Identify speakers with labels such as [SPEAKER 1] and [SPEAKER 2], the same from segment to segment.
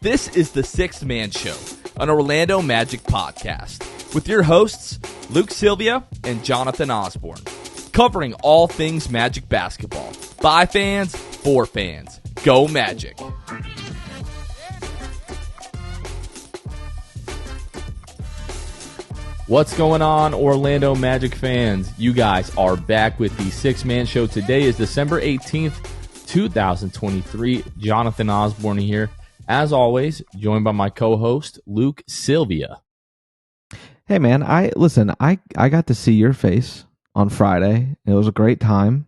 [SPEAKER 1] This is the Sixth Man Show, an Orlando Magic podcast, with your hosts, Luke Sylvia and Jonathan Osborne, covering all things Magic basketball. By fans, for fans. Go Magic! What's going on, Orlando Magic fans? You guys are back with the Sixth Man Show. Today is December 18th, 2023. Jonathan Osborne here. As always, joined by my co-host, Luke Sylvia.
[SPEAKER 2] Hey, man, I got to see your face on Friday. It was a great time.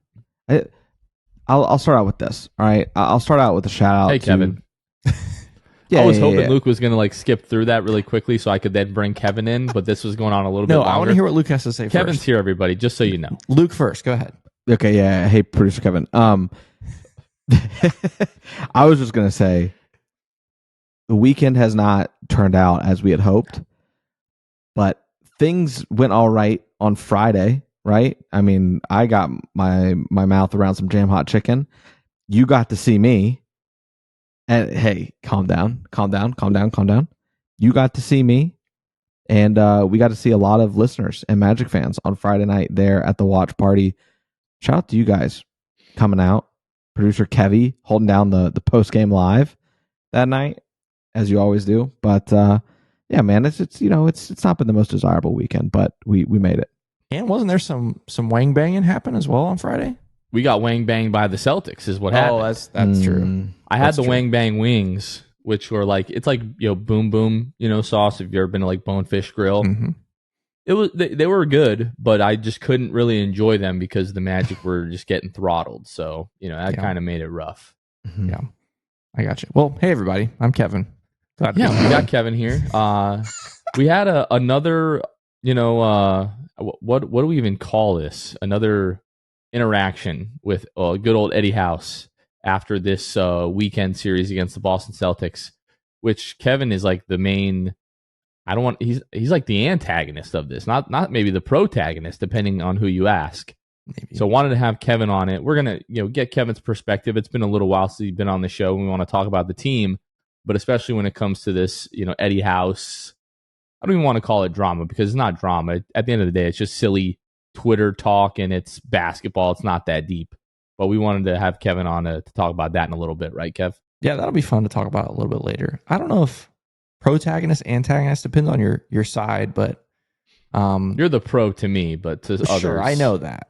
[SPEAKER 2] I'll start out with this, all right? I'll start out with a shout-out
[SPEAKER 1] Hey, Kevin. I was hoping Luke was going to skip through that really quickly so I could then bring Kevin in, but this was going on a little bit longer.
[SPEAKER 3] No, I want to hear what Luke has to say first.
[SPEAKER 1] Kevin's here, everybody, just so you know.
[SPEAKER 3] Luke first, go ahead.
[SPEAKER 2] Okay, yeah. Hey, producer Kevin. I was just going to say, the weekend has not turned out as we had hoped, but things went all right on Friday, right? I mean, I got my mouth around some jam hot chicken. You got to see me. And hey, calm down. You got to see me, and we got to see a lot of listeners and Magic fans on Friday night there at the watch party. Shout out to you guys coming out. Producer Kevy holding down the post game live that night, as you always do. But yeah, man, it's not been the most desirable weekend, but we made it.
[SPEAKER 3] And wasn't there some wang banging happen as well on Friday?
[SPEAKER 1] We got wang banged by the Celtics is what happened.
[SPEAKER 3] Oh, that's true.
[SPEAKER 1] I had the wang bang wings, which were it's like, boom boom, sauce if you've ever been to Bonefish Grill.
[SPEAKER 3] Mm-hmm.
[SPEAKER 1] It was they were good, but I just couldn't really enjoy them because the Magic were just getting throttled. So, that kind of made it rough.
[SPEAKER 3] Mm-hmm. Yeah. I got you. Well, hey everybody, I'm Kevin.
[SPEAKER 1] We got Kevin here. We had another, what do we even call this? Another interaction with good old Eddie House after this weekend series against the Boston Celtics, which Kevin is the main. He's like the antagonist of this, not maybe the protagonist, depending on who you ask. Maybe. So wanted to have Kevin on it. We're gonna get Kevin's perspective. It's been a little while since he's been on the show. We want to talk about the team, but especially when it comes to this, Eddie House. I don't even want to call it drama because it's not drama. At the end of the day, it's just silly Twitter talk, and it's basketball. It's not that deep. But we wanted to have Kevin on to talk about that in a little bit, right, Kev?
[SPEAKER 3] Yeah, that'll be fun to talk about a little bit later. I don't know if protagonist, antagonist depends on your side, but
[SPEAKER 1] you're the pro to me, but to others.
[SPEAKER 3] Sure, I know that.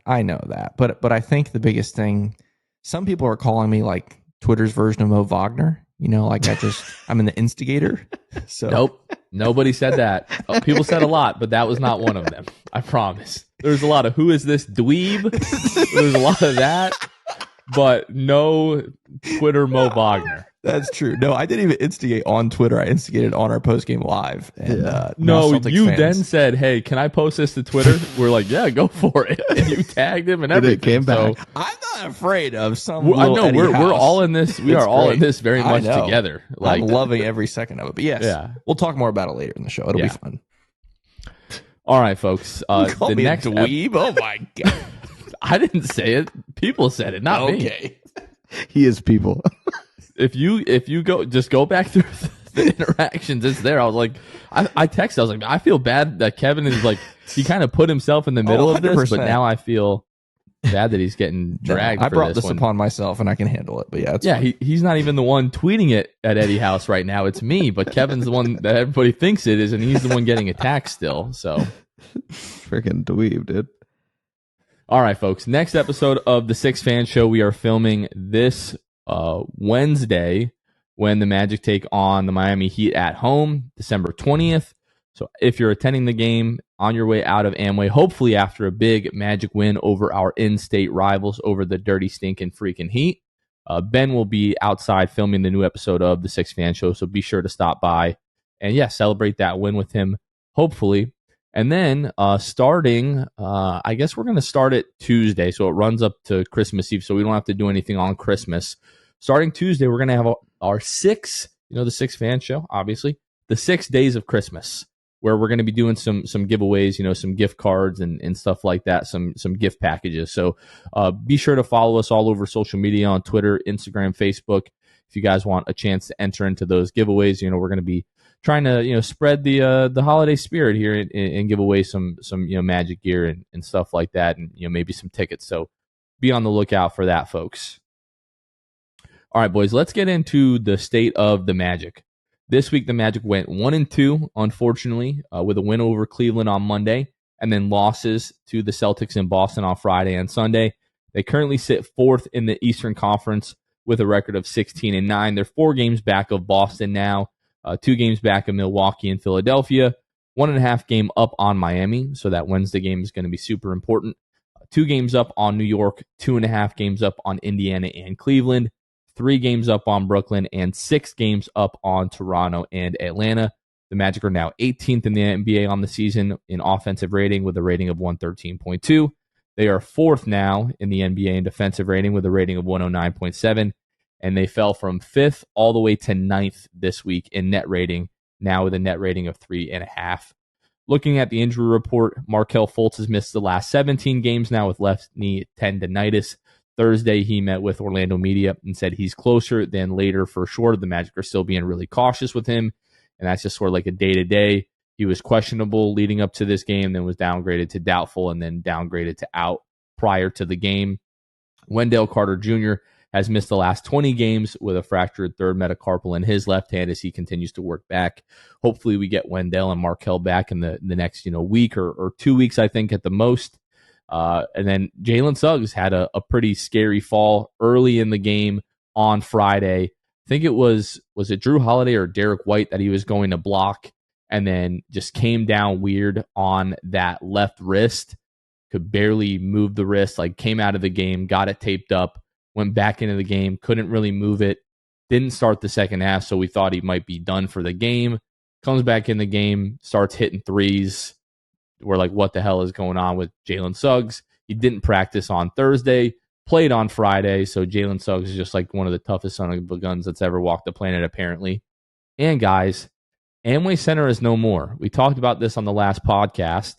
[SPEAKER 3] But I think the biggest thing, some people are calling me Twitter's version of Mo Wagner. I'm an instigator. So
[SPEAKER 1] Nope. Nobody said that. People said a lot, but that was not one of them. I promise. There's a lot of who is this dweeb? There's a lot of that, but no Twitter Mo Wagner.
[SPEAKER 3] That's true. No, I didn't even instigate on Twitter. I instigated on our post-game live. And,
[SPEAKER 1] no, you then said, hey, can I post this to Twitter? We're like, yeah, go for it. And you tagged him and everything.
[SPEAKER 2] It came back.
[SPEAKER 3] So, I'm not afraid of some
[SPEAKER 1] I know
[SPEAKER 3] we're
[SPEAKER 1] all in this. We are all in this very much together.
[SPEAKER 3] I'm loving every second of it. But yes, we'll talk more about it later in the show. It'll be fun.
[SPEAKER 1] All right, folks.
[SPEAKER 3] The next dweeb? Oh, my God.
[SPEAKER 1] I didn't say it. People said it, not me.
[SPEAKER 3] Okay.
[SPEAKER 2] He is people.
[SPEAKER 1] If you go back through the interactions, it's there. I was like, I texted. I was like, I feel bad that Kevin is he kind of put himself in the middle of this, but now I feel bad that he's getting dragged.
[SPEAKER 3] I brought this
[SPEAKER 1] one
[SPEAKER 3] upon myself, and I can handle it. But
[SPEAKER 1] he's not even the one tweeting it at Eddie House right now. It's me, but Kevin's the one that everybody thinks it is, and he's the one getting attacked still. So
[SPEAKER 2] freaking dweeb, dude.
[SPEAKER 1] All right, folks. Next episode of the Sixth Fan Show, we are filming this Wednesday when the Magic take on the Miami Heat at home, December 20th. So if you're attending the game on your way out of Amway, hopefully after a big Magic win over our in-state rivals over the dirty, stinking, freaking Heat, Ben will be outside filming the new episode of the Sixth Fan Show, so be sure to stop by and, celebrate that win with him, hopefully. And then starting, I guess we're going to start it Tuesday, so it runs up to Christmas Eve, so we don't have to do anything on Christmas. Starting Tuesday, we're going to have our the Sixth Fan Show, obviously, the 6 days of Christmas, where we're going to be doing some giveaways, some gift cards and stuff like that, some gift packages. So be sure to follow us all over social media on Twitter, Instagram, Facebook. if you guys want a chance to enter into those giveaways, we're going to be trying to spread the holiday spirit here and give away some Magic gear and stuff like that, and maybe some tickets. So be on the lookout for that, folks. All right, boys, let's get into the state of the Magic. This week, the Magic went 1-2, unfortunately, with a win over Cleveland on Monday, and then losses to the Celtics in Boston on Friday and Sunday. They currently sit fourth in the Eastern Conference with a record of 16-9. They're 4 games back of Boston now, 2 games back of Milwaukee and Philadelphia, 1.5 game up on Miami, so that Wednesday game is going to be super important. 2 games up on New York, 2.5 games up on Indiana and Cleveland, 3 games up on Brooklyn, and 6 games up on Toronto and Atlanta. The Magic are now 18th in the NBA on the season in offensive rating with a rating of 113.2. They are 4th now in the NBA in defensive rating with a rating of 109.7. And they fell from 5th all the way to 9th this week in net rating, now with a net rating of 3.5. Looking at the injury report, Markelle Fultz has missed the last 17 games now with left knee tendonitis. Thursday, he met with Orlando media and said he's closer than later for sure. The Magic are still being really cautious with him, and that's just sort of like a day-to-day. He was questionable leading up to this game, then was downgraded to doubtful, and then downgraded to out prior to the game. Wendell Carter Jr. has missed the last 20 games with a fractured third metacarpal in his left hand as he continues to work back. Hopefully we get Wendell and Markelle back in the next week or 2 weeks, I think, at the most. And then Jalen Suggs had a pretty scary fall early in the game on Friday. I think it was it Drew Holiday or Derek White that he was going to block and then just came down weird on that left wrist, could barely move the wrist, came out of the game, got it taped up, went back into the game, couldn't really move it, didn't start the second half, so we thought he might be done for the game. Comes back in the game, starts hitting threes. We're like, what the hell is going on with Jalen Suggs? He didn't practice on Thursday, played on Friday, so Jalen Suggs is just like one of the toughest son of a guns that's ever walked the planet, apparently. And guys, Amway Center is no more. We talked about this on the last podcast,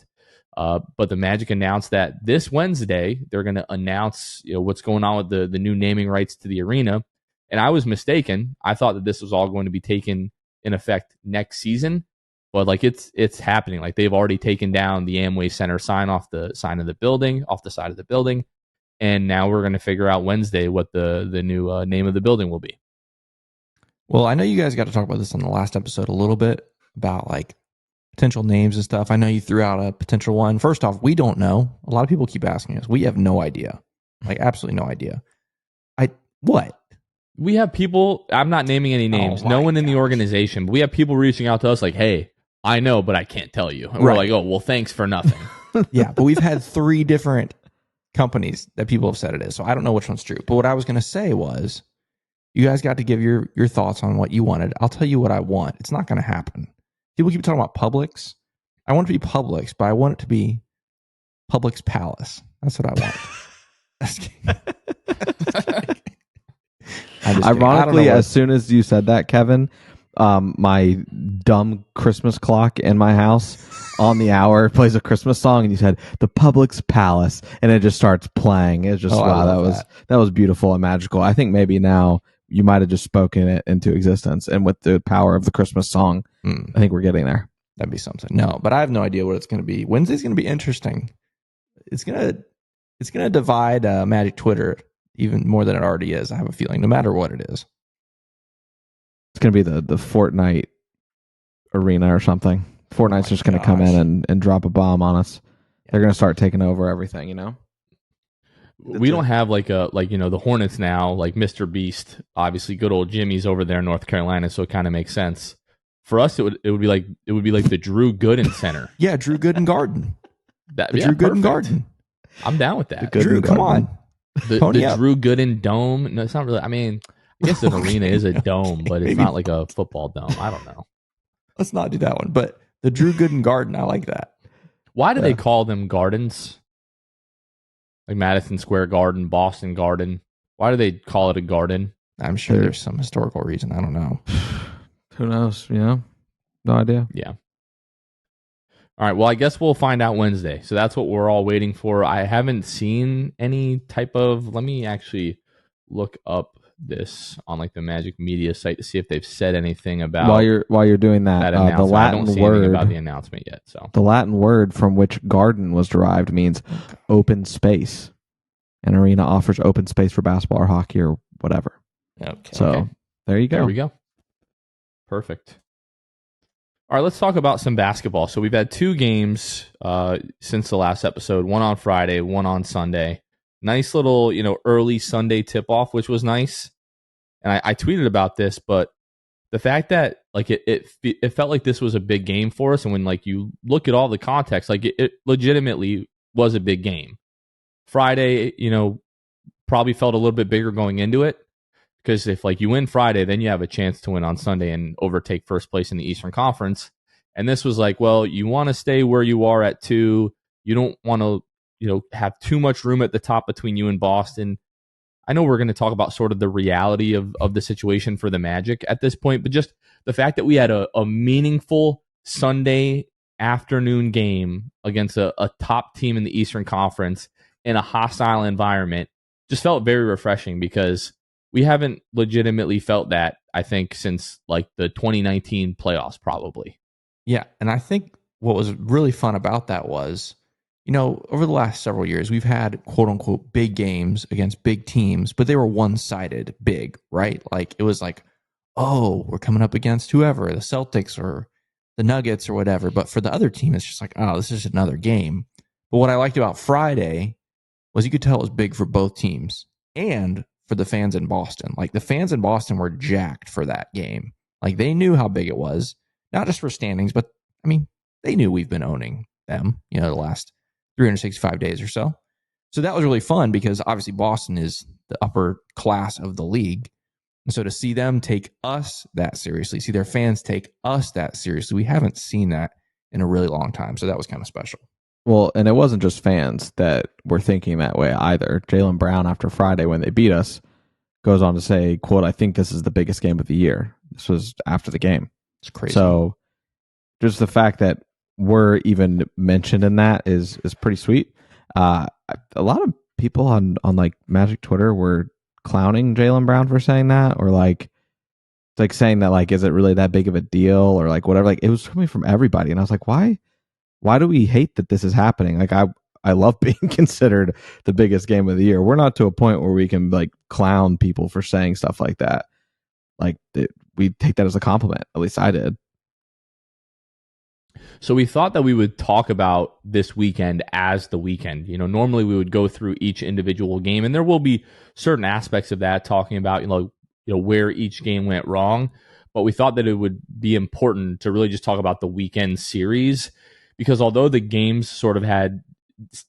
[SPEAKER 1] but the Magic announced that this Wednesday they're going to announce what's going on with the new naming rights to the arena. And I was mistaken. I thought that this was all going to be taken in effect next season. But it's happening. They've already taken down the Amway Center sign off the side of the building, and now we're going to figure out Wednesday what the new name of the building will be.
[SPEAKER 3] Well, I know you guys got to talk about this on the last episode a little bit about potential names and stuff. I know you threw out a potential one. First off, we don't know. A lot of people keep asking us. We have no idea, absolutely no idea. What?
[SPEAKER 1] We have people. I'm not naming any names. No one in the organization. But we have people reaching out to us hey. I know, but I can't tell you. And we're like, oh, well, thanks for nothing.
[SPEAKER 3] Yeah, but we've had 3 different companies that people have said it is. So I don't know which one's true. But what I was going to say was, you guys got to give your thoughts on what you wanted. I'll tell you what I want. It's not going to happen. People keep talking about Publix. I want it to be Publix, but I want it to be Publix Palace. That's what I want.
[SPEAKER 2] Ironically, as soon as you said that, Kevin, my dumb Christmas clock in my house on the hour plays a Christmas song, and you said the Publix Palace, and it just starts playing. It's just wow, that was beautiful and magical. I think maybe now you might have just spoken it into existence, and with the power of the Christmas song, I think we're getting there.
[SPEAKER 3] That'd be something. No, but I have no idea what it's going to be. Wednesday's going to be interesting. It's gonna divide Magic Twitter even more than it already is. I have a feeling, no matter what it is.
[SPEAKER 2] It's going to be the Fortnite arena or something. Fortnite's just going to come in and drop a bomb on us. They're going to start taking over everything,
[SPEAKER 1] We don't have the Hornets now, Mr. Beast. Obviously, good old Jimmy's over there in North Carolina, so it kind of makes sense. For us, it would be like the Drew Gooden Center.
[SPEAKER 3] Yeah, Drew Gooden Garden. Drew Gooden Garden.
[SPEAKER 1] I'm down with that.
[SPEAKER 3] Drew, come on.
[SPEAKER 1] The Drew Gooden Dome. No, it's not really. I mean, I guess an arena is a dome, but it's not like a football dome. I don't know.
[SPEAKER 3] Let's not do that one. But the Drew Gooden Garden, I like that.
[SPEAKER 1] Why do they call them gardens? Like Madison Square Garden, Boston Garden. Why do they call it a garden?
[SPEAKER 3] I'm sure there's some historical reason. I don't know.
[SPEAKER 2] Who knows? No idea.
[SPEAKER 1] Yeah. All right. Well, I guess we'll find out Wednesday. So that's what we're all waiting for. I haven't seen any type of. Let me actually look up this on like the Magic Media site to see if they've said anything about
[SPEAKER 2] While you're doing that,
[SPEAKER 1] that
[SPEAKER 2] the
[SPEAKER 1] announcement. I
[SPEAKER 2] Latin
[SPEAKER 1] don't see anything about
[SPEAKER 2] word,
[SPEAKER 1] the announcement yet. So
[SPEAKER 2] the Latin word from which garden was derived means open space. An arena offers open space for basketball or hockey or whatever.
[SPEAKER 3] Okay.
[SPEAKER 2] So there you go.
[SPEAKER 1] there we go. Perfect. All right, let's talk about some basketball. So we've had 2 games since the last episode, one on Friday, one on Sunday. Nice little, early Sunday tip-off, which was nice. And I tweeted about this, but the fact that like it felt like this was a big game for us, and when like you look at all the context, like it legitimately was a big game. Friday, probably felt a little bit bigger going into it, because if like you win Friday, then you have a chance to win on Sunday and overtake first place in the Eastern Conference. And this was like, well, you want to stay where you are at 2. You don't want to, have too much room at the top between you and Boston. I know we're going to talk about sort of the reality of the situation for the Magic at this point, but just the fact that we had a meaningful Sunday afternoon game against a top team in the Eastern Conference in a hostile environment just felt very refreshing, because we haven't legitimately felt that, I think, since like the 2019 playoffs probably.
[SPEAKER 3] Yeah, and I think what was really fun about that was, over the last several years, we've had quote unquote big games against big teams, but they were one-sided big, right? Like it was like, oh, we're coming up against whoever, the Celtics or the Nuggets or whatever. But for the other team, it's just like, oh, this is another game. But what I liked about Friday was you could tell it was big for both teams and for the fans in Boston. Like the fans in Boston were jacked for that game. Like they knew how big it was, not just for standings, but I mean, they knew we've been owning them, the last 365 days or so. So that was really fun, because obviously Boston is the upper class of the league. And so to see them take us that seriously, see their fans take us that seriously, we haven't seen that in a really long time. So that was kind of special.
[SPEAKER 2] Well, and it wasn't just fans that were thinking that way either. Jaylen Brown, after Friday when they beat us, goes on to say, quote, "I think this is the biggest game of the year." This was after the game.
[SPEAKER 3] It's crazy.
[SPEAKER 2] So just the fact that we're even mentioned in that is pretty sweet. A lot of people on like Magic Twitter were clowning Jaylen Brown for saying that, or like saying that like, is it really that big of a deal, or like whatever. Like it was coming from everybody, and I was like, why do we hate that this is happening? Like I love being considered the biggest game of the year. We're not to a point where we can like clown people for saying stuff like that. Like we take that as a compliment. At least I did.
[SPEAKER 1] So we thought that we would talk about this weekend as the weekend. Normally we would go through each individual game, and there will be certain aspects of that talking about, where each game went wrong. But we thought that it would be important to really just talk about the weekend series, because although the games sort of had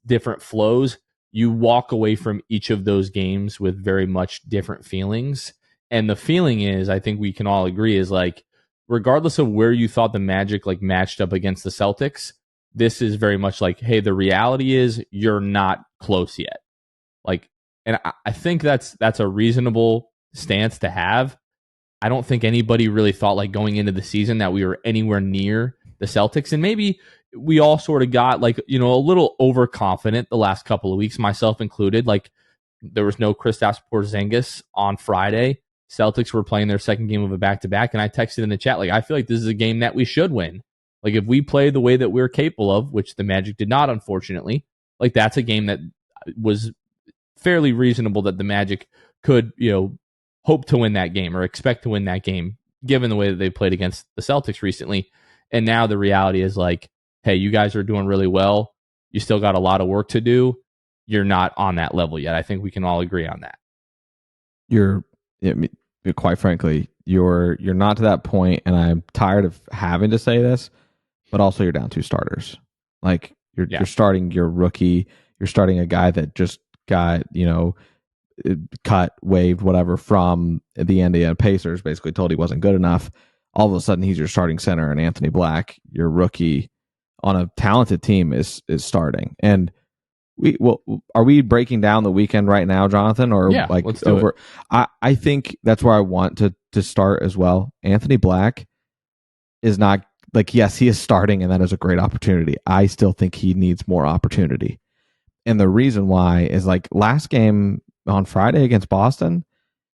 [SPEAKER 1] different flows, you walk away from each of those games with very much different feelings. And the feeling is, I think we can all agree, is like, regardless of where you thought the Magic like matched up against the Celtics, this is very much like, hey, the reality is you're not close yet. Like, and I think that's a reasonable stance to have. I don't think anybody really thought like going into the season that we were anywhere near the Celtics, and maybe we all sort of got like, a little overconfident the last couple of weeks, myself included. Like there was no Kristaps Porzingis on Friday. Celtics were playing their second game of a back-to-back, and I texted in the chat, like, I feel like this is a game that we should win. Like, if we play the way that we're capable of, which the Magic did not, unfortunately, like, that's a game that was fairly reasonable that the Magic could, hope to win that game or expect to win that game, given the way that they played against the Celtics recently. And now the reality is, like, hey, you guys are doing really well. You still got a lot of work to do. You're not on that level yet. I think we can all agree on that.
[SPEAKER 2] Quite frankly, you're not to that point, and I'm tired of having to say this, but also you're down 2 starters. Like you're starting your rookie, you're starting a guy that just got cut, waived, whatever from the Indiana Pacers. Basically told he wasn't good enough. All of a sudden, he's your starting center, and Anthony Black, your rookie on a talented team, is starting. And are we breaking down the weekend right now, Jonathan? Or
[SPEAKER 1] yeah,
[SPEAKER 2] like
[SPEAKER 1] let's do
[SPEAKER 2] over? I think that's where I want to start as well. Anthony Black is not like, yes, he is starting, and that is a great opportunity. I still think he needs more opportunity. And the reason why is like last game on Friday against Boston,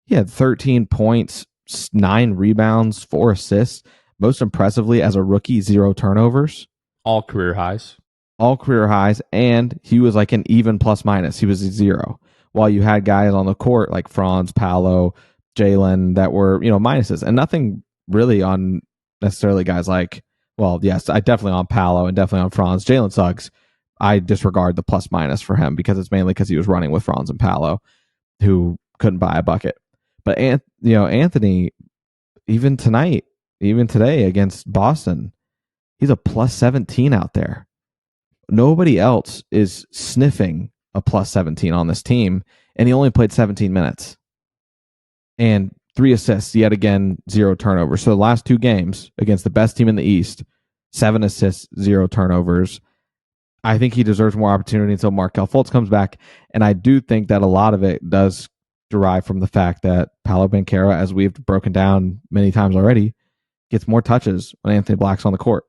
[SPEAKER 2] He had 13 points, 9 rebounds, 4 assists. Most impressively, as a rookie, 0 turnovers.
[SPEAKER 1] All career highs.
[SPEAKER 2] All career highs, and he was like an even plus minus. He was a 0. While you had guys on the court like Franz, Paolo, Jalen that were, minuses. And nothing really on necessarily guys like, well, yes, I definitely on Paolo and definitely on Franz. Jalen Suggs, I disregard the plus minus for him because it's mainly because he was running with Franz and Paolo, who couldn't buy a bucket. But Anthony, even today against Boston, he's a plus 17 out there. Nobody else is sniffing a plus 17 on this team, and he only played 17 minutes. And 3 assists, yet again, 0 turnovers. So the last 2 games against the best team in the East, 7 assists, 0 turnovers. I think he deserves more opportunity until Markelle Fultz comes back. And I do think that a lot of it does derive from the fact that Paolo Banchero, as we've broken down many times already, gets more touches when Anthony Black's on the court.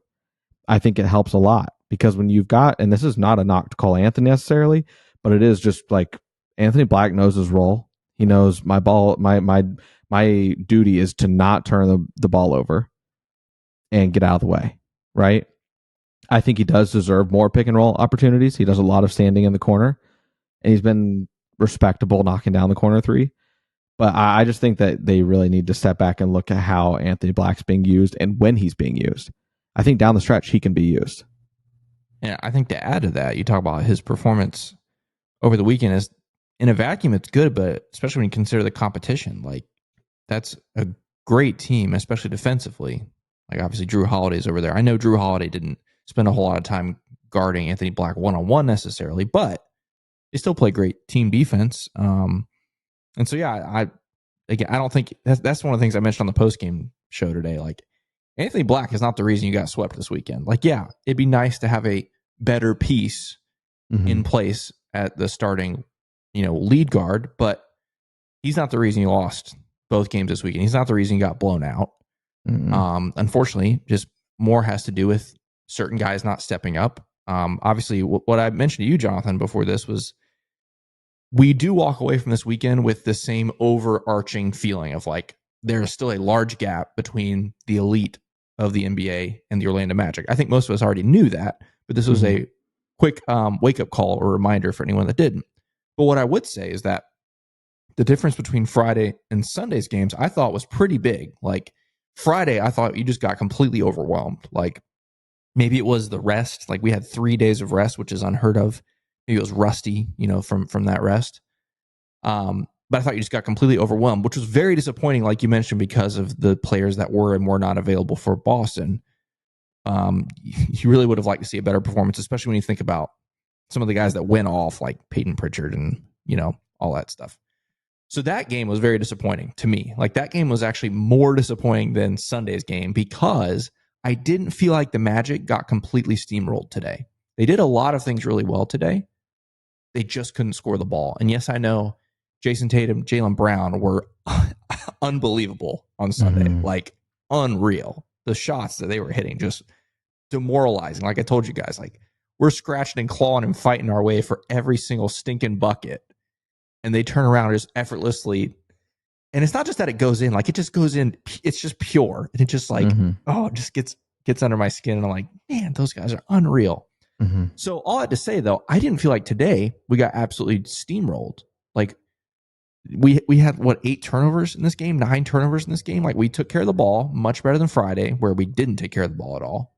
[SPEAKER 2] I think it helps a lot because when you've got, and this is not a knock to call Anthony necessarily, but it is just like Anthony Black knows his role. He knows my duty is to not turn the ball over and get out of the way, right? I think he does deserve more pick and roll opportunities. He does a lot of standing in the corner, and he's been respectable knocking down the corner 3. But I just think that they really need to step back and look at how Anthony Black's being used and when he's being used. I think down the stretch, he can be used.
[SPEAKER 3] Yeah, I think to add to that, you talk about his performance over the weekend is in a vacuum, it's good, but especially when you consider the competition, like that's a great team, especially defensively. Like obviously Drew Holiday's over there. I know Drew Holiday didn't spend a whole lot of time guarding Anthony Black one-on-one necessarily, but they still play great team defense. And so, yeah, I don't think that's one of the things I mentioned on the post-game show today. Like Anthony Black is not the reason you got swept this weekend. Like, yeah, it'd be nice to have a better piece in place at the starting, lead guard, but he's not the reason you lost both games this weekend. He's not the reason you got blown out. Unfortunately, just more has to do with certain guys not stepping up. Obviously, what I mentioned to you, Jonathan, before this was we do walk away from this weekend with the same overarching feeling of like there is still a large gap between the elite of the NBA and the Orlando Magic. I think most of us already knew that, but this was a quick wake-up call or reminder for anyone that didn't. But what I would say is that the difference between Friday and Sunday's games I thought was pretty big. Like Friday, I thought you just got completely overwhelmed. Like maybe it was the rest. Like we had 3 days of rest, which is unheard of. Maybe it was rusty, from that rest. But I thought you just got completely overwhelmed, which was very disappointing, like you mentioned, because of the players that were and were not available for Boston. You really would have liked to see a better performance, especially when you think about some of the guys that went off, like Peyton Pritchard and, all that stuff. So that game was very disappointing to me. Like that game was actually more disappointing than Sunday's game because I didn't feel like the Magic got completely steamrolled today. They did a lot of things really well today. They just couldn't score the ball. And yes, I know Jason Tatum, Jaylen Brown were unbelievable on Sunday. Like unreal. The shots that they were hitting just demoralizing. Like I told you guys, like we're scratching and clawing and fighting our way for every single stinking bucket. And they turn around just effortlessly. And it's not just that it goes in, like it just goes in. It's just pure. And it just like, it just gets under my skin. And I'm like, man, those guys are unreal. So all I had to say though, I didn't feel like today we got absolutely steamrolled. Like we had 8 turnovers in this game, 9 turnovers in this game. Like we took care of the ball much better than Friday, where we didn't take care of the ball at all.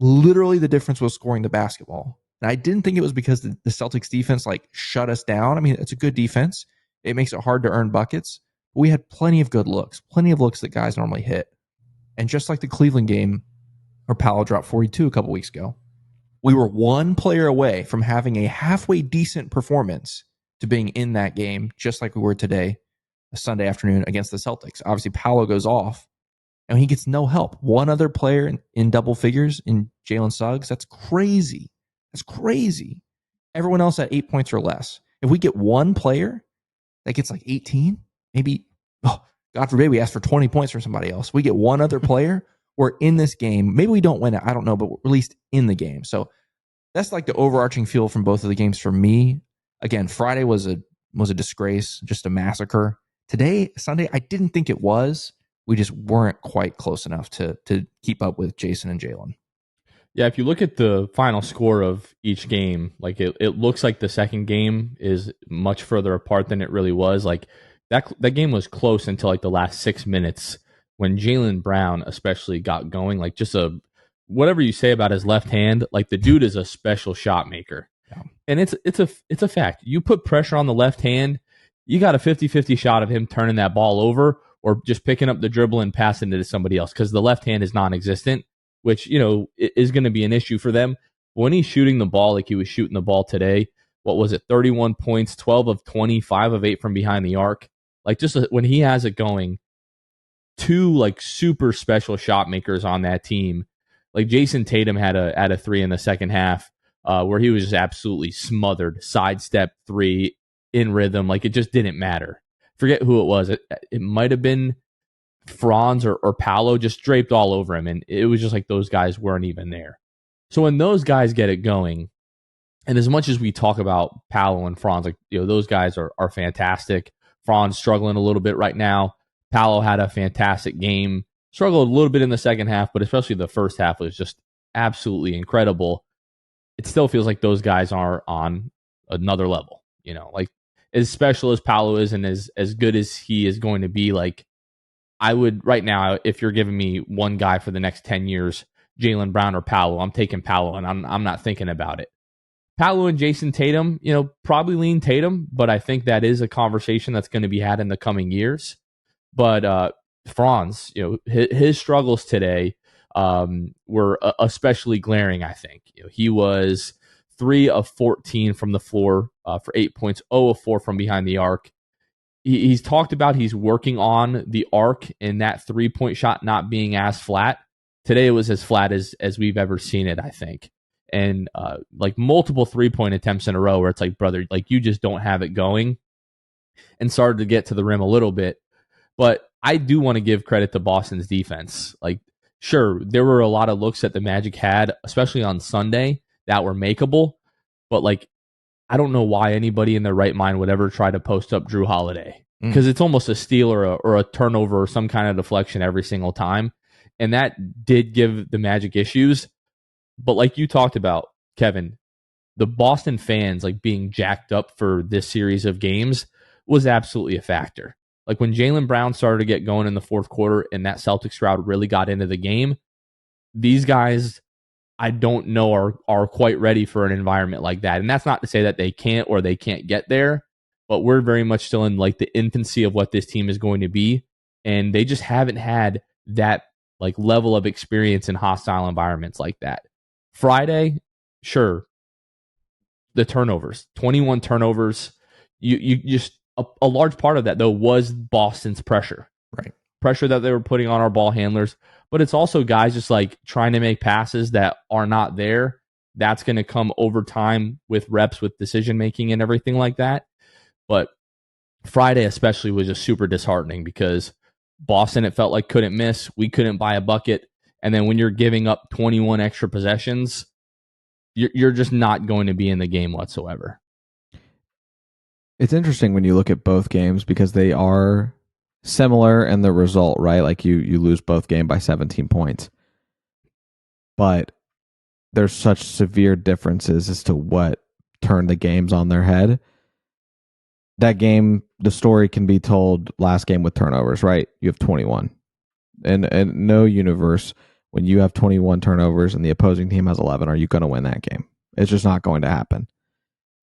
[SPEAKER 3] Literally the difference was scoring the basketball. And I didn't think it was because the Celtics defense like shut us down. I mean, it's a good defense. It makes it hard to earn buckets. But we had plenty of good looks, plenty of looks that guys normally hit. And just like the Cleveland game where Paolo dropped 42 a couple weeks ago, we were one player away from having a halfway decent performance to being in that game, just like we were today, a Sunday afternoon against the Celtics. Obviously, Paolo goes off, and he gets no help. One other player in double figures in Jalen Suggs. That's crazy. That's crazy. Everyone else at 8 points or less. If we get one player that gets like 18, maybe, God forbid we ask for 20 points from somebody else. We get one other player, we're in this game. Maybe we don't win it. I don't know, but we're at least in the game. So that's like the overarching feel from both of the games for me. Again, Friday was a disgrace, just a massacre. Today, Sunday, I didn't think it was. We just weren't quite close enough to keep up with Jason and Jalen.
[SPEAKER 1] Yeah, if you look at the final score of each game, like it looks like the second game is much further apart than it really was. Like that game was close until like the last 6 minutes when Jalen Brown especially got going. Like just whatever you say about his left hand, like the dude is a special shot maker.
[SPEAKER 3] Yeah.
[SPEAKER 1] And it's a fact. You put pressure on the left hand, you got a 50-50 shot of him turning that ball over or just picking up the dribble and passing it to somebody else because the left hand is non-existent, which, is going to be an issue for them. When he's shooting the ball like he was shooting the ball today, what was it, 31 points, 12 of 20, 5 of 8 from behind the arc. Like just when he has it going, two like super special shot makers on that team. Like Jason Tatum had a 3 in the second half where he was just absolutely smothered, sidestep 3 in rhythm. Like it just didn't matter. Forget who it was. It might have been Franz or Paolo, just draped all over him. And it was just like those guys weren't even there. So when those guys get it going, and as much as we talk about Paolo and Franz, like, those guys are fantastic. Franz struggling a little bit right now. Paolo had a fantastic game. Struggled a little bit in the second half, but especially the first half was just absolutely incredible. It still feels like those guys are on another level. Like as special as Paolo is and as good as he is going to be, like I would right now, if you're giving me one guy for the next 10 years, Jalen Brown or Paolo, I'm taking Paolo, and I'm not thinking about it. Paolo and Jason Tatum, probably lean Tatum, but I think that is a conversation that's going to be had in the coming years. But Franz, his struggles today were especially glaring, I think. He was 3 of 14 from the floor for 8 points, 0 of 4 from behind the arc. He's talked about he's working on the arc and that 3-point shot not being as flat. Today it was as flat as we've ever seen it, I think. And like multiple 3-point attempts in a row where it's like, brother, like you just don't have it going, and started to get to the rim a little bit. But I do want to give credit to Boston's defense. Like, sure, there were a lot of looks that the Magic had, especially on Sunday, that were makeable. But like, I don't know why anybody in their right mind would ever try to post up Drew Holiday, because it's almost a steal or a turnover or some kind of deflection every single time. And that did give the Magic issues. But like you talked about, Kevin, the Boston fans like being jacked up for this series of games was absolutely a factor. Like when Jalen Brown started to get going in the fourth quarter and that Celtics crowd really got into the game, these guys, I don't know, are quite ready for an environment like that. And that's not to say that they can't or they can't get there, but we're very much still in like the infancy of what this team is going to be. And they just haven't had that like level of experience in hostile environments like that. Friday, sure, the turnovers, 21 turnovers. You just a large part of that though was Boston's pressure,
[SPEAKER 3] right?
[SPEAKER 1] Pressure that they were putting on our ball handlers, but it's also guys just like trying to make passes that are not there. That's going to come over time with reps, with decision making and everything like that. But Friday especially was just super disheartening because Boston, it felt like, couldn't miss. We couldn't buy a bucket. And then when you're giving up 21 extra possessions, you're just not going to be in the game whatsoever.
[SPEAKER 2] It's interesting when you look at both games because they are similar in the result, right? Like you lose both games by 17 points. But there's such severe differences as to what turned the games on their head. That game, the story can be told last game with turnovers, right? You have 21. And no universe, when you have 21 turnovers and the opposing team has 11, are you going to win that game? It's just not going to happen.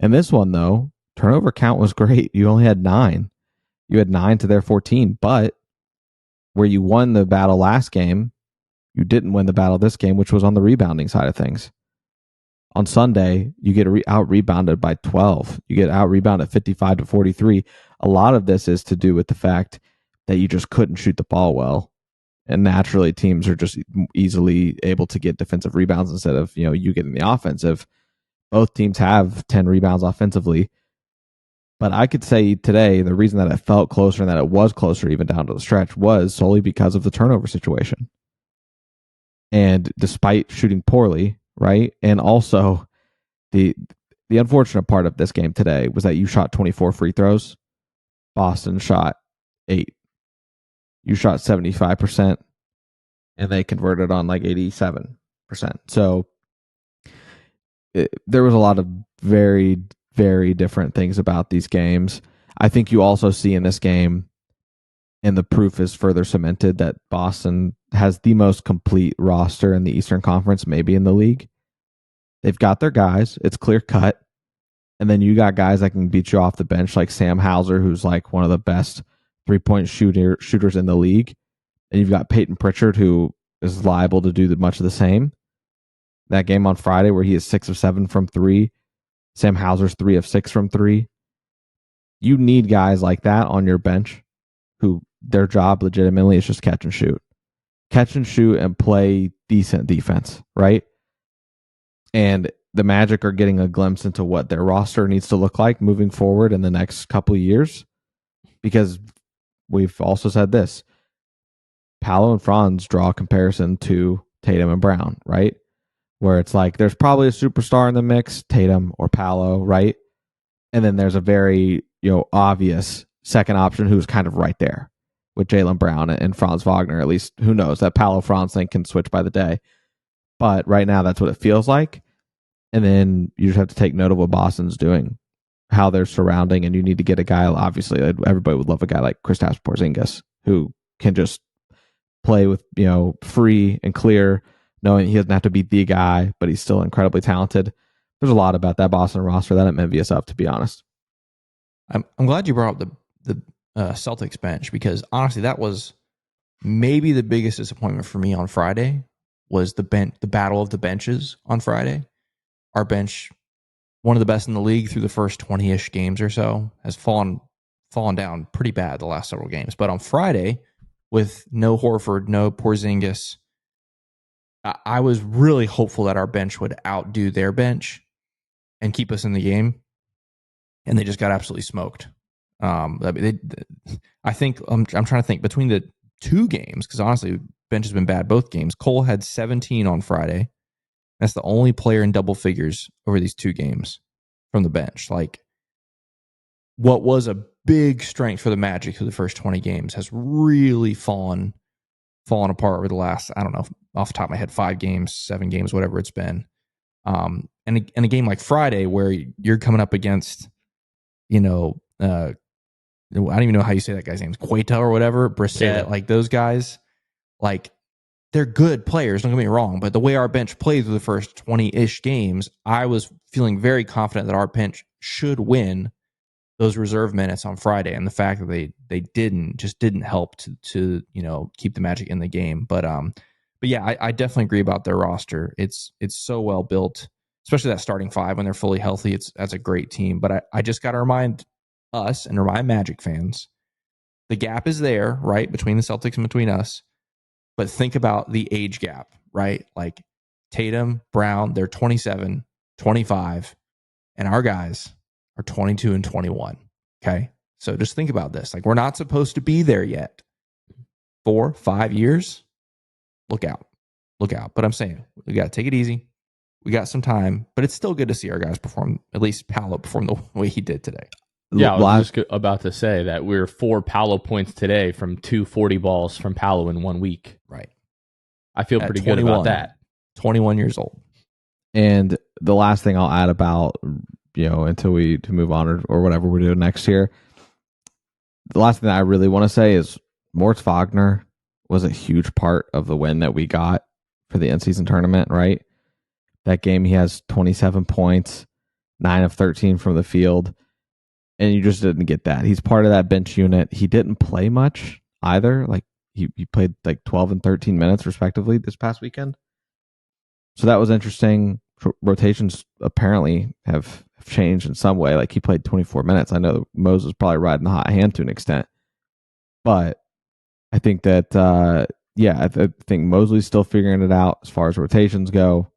[SPEAKER 2] And this one, though, turnover count was great. You only had 9. You had 9 to their 14. But where you won the battle last game, you didn't win the battle this game, which was on the rebounding side of things. On Sunday, you get out-rebounded by 12. You get out-rebounded 55 to 43. A lot of this is to do with the fact that you just couldn't shoot the ball well. And naturally, teams are just easily able to get defensive rebounds instead of, you getting the offensive. Both teams have 10 rebounds offensively. But I could say today, the reason that it felt closer and that it was closer even down to the stretch was solely because of the turnover situation. And despite shooting poorly, right? And also the unfortunate part of this game today was that you shot 24 free throws. Boston shot 8. You shot 75%, and they converted on like 87%. So there was a lot of very, very different things about these games. I think you also see in this game, and the proof is further cemented, that Boston has the most complete roster in the Eastern Conference, maybe in the league. They've got their guys. It's clear cut. And then you got guys that can beat you off the bench, like Sam Hauser, who's like one of the best three-point shooters in the league. And you've got Peyton Pritchard, who is liable to do much of the same. That game on Friday where he is 6 of 7 from 3. Sam Hauser's 3 of 6 from 3. You need guys like that on your bench who their job legitimately is just catch and shoot. Catch and shoot and play decent defense, right? And the Magic are getting a glimpse into what their roster needs to look like moving forward in the next couple of years. Because we've also said this. Paolo and Franz draw a comparison to Tatum and Brown, right? Where it's like there's probably a superstar in the mix, Tatum or Paolo, right? And then there's a very obvious second option who's kind of right there with Jaylen Brown and Franz Wagner. At least, who knows? That Paolo-Franz thing can switch by the day. But right now, that's what it feels like. And then you just have to take note of what Boston's doing, how they're surrounding, and you need to get a guy. Obviously, everybody would love a guy like Kristaps Porzingis who can just play with free and clear, knowing he doesn't have to be the guy, but he's still incredibly talented. There's a lot about that Boston roster that I'm envious of, to be honest.
[SPEAKER 3] I'm glad you brought up the Celtics bench, because honestly, that was maybe the biggest disappointment for me on Friday. Was the battle of the benches on Friday. Our bench, one of the best in the league through the first 20-ish games or so, has fallen down pretty bad the last several games. But on Friday, with no Horford, no Porzingis, I was really hopeful that our bench would outdo their bench and keep us in the game. And they just got absolutely smoked. I think I'm trying to think between the two games, because honestly, bench has been bad both games. Cole had 17 on Friday. That's the only player in double figures over these two games from the bench. Like, what was a big strength for the Magic through the first 20 games has really fallen apart over the last, I don't know, off the top of my head, 5 games, 7 games, whatever it's been. And a game like Friday where you're coming up against, I don't even know how you say that guy's name, Queta or whatever, Brissett, like those guys, like, they're good players, don't get me wrong, but the way our bench played through the first 20-ish games, I was feeling very confident that our bench should win those reserve minutes on Friday, and the fact that they didn't help to keep the Magic in the game. But yeah, I definitely agree about their roster. It's so well built, especially that starting 5 when they're fully healthy. That's a great team. But I just got to remind us and remind Magic fans, the gap is there, right, between the Celtics and between us. But think about the age gap, right? Like Tatum, Brown, they're 27, 25, and our guys are 22 and 21. Okay. So just think about this. Like, we're not supposed to be there yet. 4, 5 years. Look out. But I'm saying we got to take it easy. We got some time, but it's still good to see our guys perform, at least Paolo perform the way he did today.
[SPEAKER 1] Yeah, I was just about to say that we're 4 Paolo points today from 2 40 balls from Paolo in 1 week.
[SPEAKER 3] Right.
[SPEAKER 1] I feel pretty good about that.
[SPEAKER 3] 21 years old.
[SPEAKER 2] And the last thing I'll add about, until we move on or whatever we're doing next year, the last thing that I really want to say is Moritz Wagner was a huge part of the win that we got for the in-season tournament, right? That game, he has 27 points, 9 of 13 from the field. And you just didn't get that. He's part of that bench unit. He didn't play much either. Like he played like 12 and 13 minutes respectively this past weekend. So that was interesting. Rotations apparently have changed in some way. Like he played 24 minutes. I know Moses was probably riding the hot hand to an extent. But I think that, I think Mosley's still figuring it out as far as rotations go.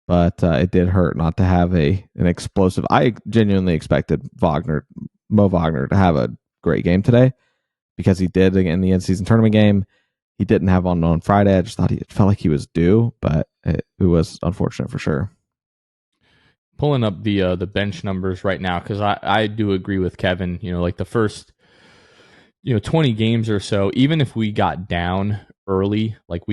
[SPEAKER 2] But it did hurt not to have an explosive. I genuinely expected Mo Wagner, to have a great game today, because he did in the in-season tournament game. He didn't have one on Friday. I just thought it felt like he was due, but it was unfortunate for sure.
[SPEAKER 1] Pulling up the bench numbers right now, because I do agree with Kevin. Like the first 20 games or so, even if we got down early, like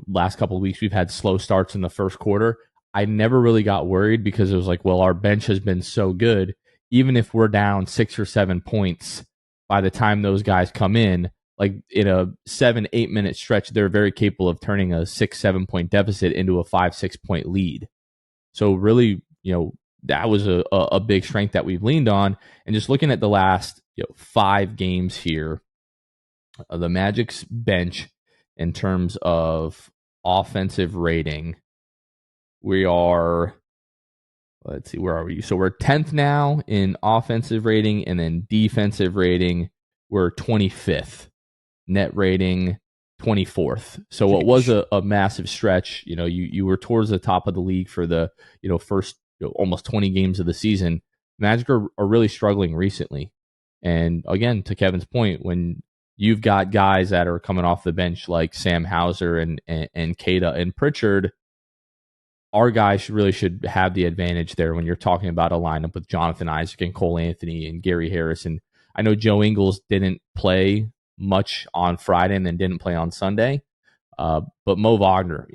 [SPEAKER 1] last couple of weeks, we've had slow starts in the first quarter. I never really got worried because it was like, well, our bench has been so good. Even if we're down 6 or 7 points by the time those guys come in, like in a 7-8 minute stretch, they're very capable of turning a 6-7 point deficit into a 5-6 point lead. So really, that was a big strength that we've leaned on. And just looking at the last 5 games here, the Magic's bench in terms of offensive rating, we are, let's see, where are we? So we're 10th now in offensive rating, and then defensive rating, we're 25th. Net rating, 24th. So what was a massive stretch, you were towards the top of the league for the first almost 20 games of the season. Magic are really struggling recently. And again, to Kevin's point, when you've got guys that are coming off the bench like Sam Hauser and Keita and Pritchard, our guys should have the advantage there when you're talking about a lineup with Jonathan Isaac and Cole Anthony and Gary Harris. And I know Joe Ingles didn't play much on Friday and then didn't play on Sunday. But Mo Wagner,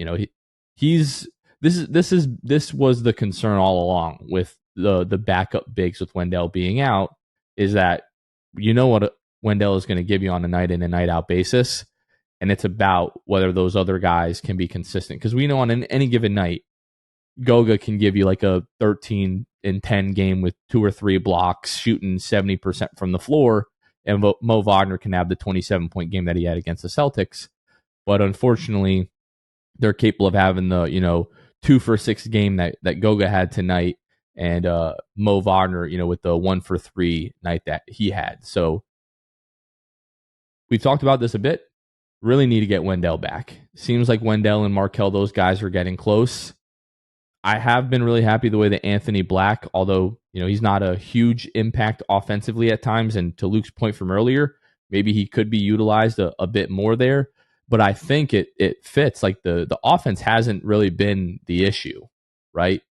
[SPEAKER 1] this was the concern all along with the backup bigs with Wendell being out, is that what Wendell is going to give you on a night in and night out basis. And it's about whether those other guys can be consistent. Because we know on any given night, Goga can give you like a 13-10 game with 2 or 3 blocks, shooting 70% from the floor. And Mo Wagner can have the 27-point game that he had against the Celtics. But unfortunately, they're capable of having the, 2 for 6 game that Goga had tonight, and Mo Wagner, with the 1 for 3 night that he had. So we've talked about this a bit. Really need to get Wendell back. Seems like Wendell and Markelle, those guys are getting close. I have been really happy the way that Anthony Black, although he's not a huge impact offensively at times, and to Luke's point from earlier, maybe he could be utilized a bit more there. But I think it fits. Like the offense hasn't really been the issue, right?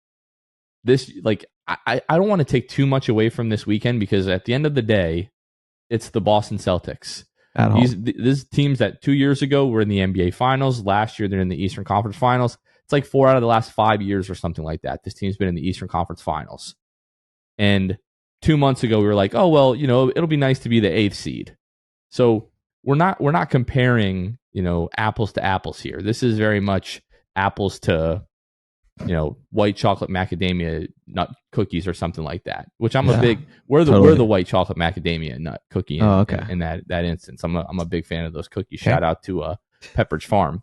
[SPEAKER 1] This, like, I don't want to take too much away from this weekend, because at the end of the day, it's the Boston Celtics. These teams that 2 years ago were in the NBA Finals. Last year, they're in the Eastern Conference Finals. It's like 4 out of the last 5 years or something like that. This team's been in the Eastern Conference Finals. And 2 months ago, we were like, oh, well, it'll be nice to be the 8th seed. So we're not comparing, apples to apples here. This is very much apples to, white chocolate macadamia nut cookies or something like that, which I'm a big, we're the white chocolate macadamia nut cookie in that instance. I'm a big fan of those cookies. Shout out to Pepperidge Farm.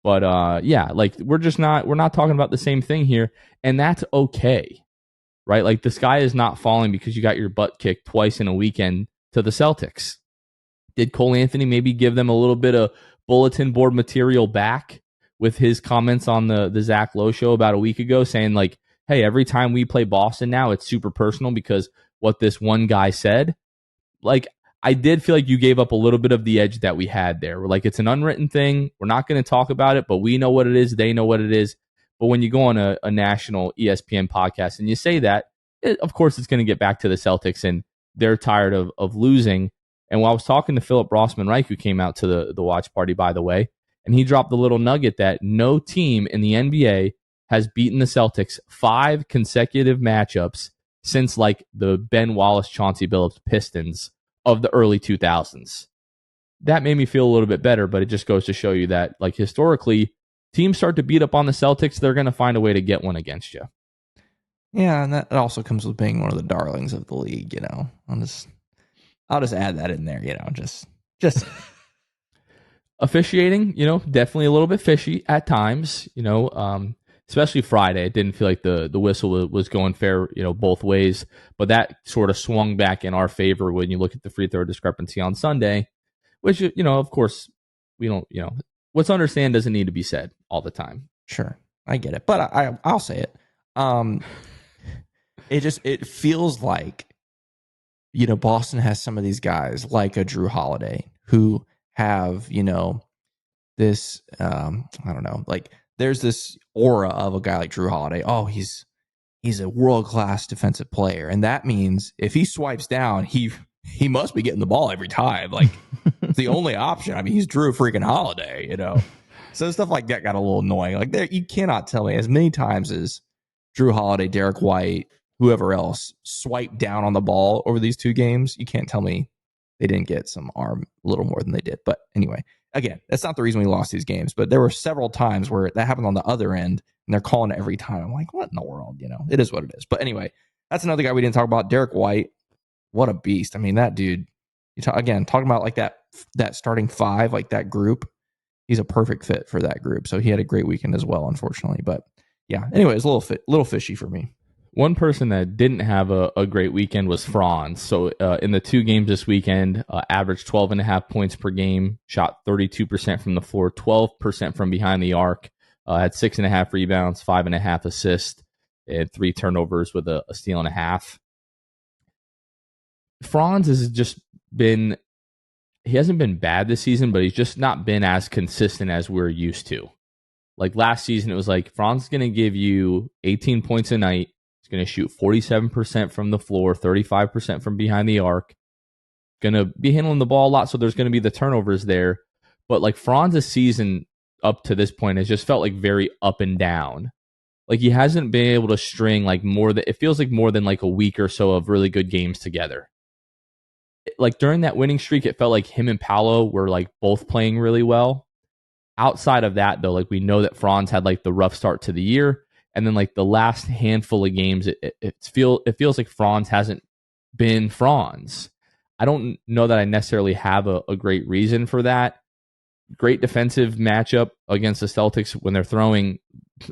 [SPEAKER 1] But like we're not talking about the same thing here, and that's okay, right? Like the sky is not falling because you got your butt kicked twice in a weekend to the Celtics. Did Cole Anthony maybe give them a little bit of bulletin board material back with his comments on the Zach Lowe show about a week ago, saying like, hey, every time we play Boston now, it's super personal because what this one guy said? Like, I did feel like you gave up a little bit of the edge that we had there. We're like, it's an unwritten thing. We're not going to talk about it, but we know what it is. They know what it is. But when you go on a national ESPN podcast and you say that, of course, it's going to get back to the Celtics, and they're tired of losing. And while I was talking to Philip Rossman-Reich, who came out to the watch party, by the way, and he dropped the little nugget that no team in the NBA has beaten the Celtics 5 consecutive matchups since like the Ben Wallace, Chauncey Billups Pistons of the early 2000s. That made me feel a little bit better, but it just goes to show you that, like, historically, teams start to beat up on the Celtics, they're going to find a way to get one against you.
[SPEAKER 3] Yeah, and that also comes with being one of the darlings of the league, I'll just add that in there, just
[SPEAKER 1] officiating, definitely a little bit fishy at times, especially Friday. It didn't feel like the whistle was going fair, both ways. But that sort of swung back in our favor when you look at the free throw discrepancy on Sunday, which, of course, we don't, what's understand doesn't need to be said all the time.
[SPEAKER 3] Sure, I get it. But I'll say it. It feels like, Boston has some of these guys like a Drew Holiday who have, this, I don't know, like, there's this aura of a guy like Drew Holiday. Oh, he's a world-class defensive player. And that means if he swipes down, he he must be getting the ball every time. Like, it's the only option. I mean, he's Drew freaking Holiday, you know? So stuff like that got a little annoying. Like, there, you cannot tell me as many times as Drew Holiday, Derek White, whoever else swiped down on the ball over these 2 games. You can't tell me they didn't get some arm a little more than they did. But anyway, again, that's not the reason we lost these games. But there were several times where that happened on the other end, and they're calling it every time. I'm like, what in the world? You know, it is what it is. But anyway, that's another guy we didn't talk about, Derek White. What a beast. I mean, that dude, talking about like that starting 5, like that group, he's a perfect fit for that group. So he had a great weekend as well, unfortunately. But yeah, anyway, it's a little fishy for me.
[SPEAKER 1] One person that didn't have a great weekend was Franz. So in the 2 games this weekend, averaged 12.5 points per game, shot 32% from the floor, 12% from behind the arc, had 6.5 rebounds, 5.5 assists, and 3 turnovers with a steal and a half. Franz has just been, he hasn't been bad this season, but he's just not been as consistent as we're used to. Like last season, it was like Franz is going to give you 18 points a night. He's going to shoot 47% from the floor, 35% from behind the arc. Going to be handling the ball a lot, so there's going to be the turnovers there. But like Franz's season up to this point has just felt like very up and down. Like he hasn't been able to string like it feels like more than like a week or so of really good games together. Like during that winning streak, it felt like him and Paolo were like both playing really well. Outside of that, though, like we know that Franz had like the rough start to the year, and then like the last handful of games, it feels like Franz hasn't been Franz. I don't know that I necessarily have a great reason for that. Great defensive matchup against the Celtics when they're throwing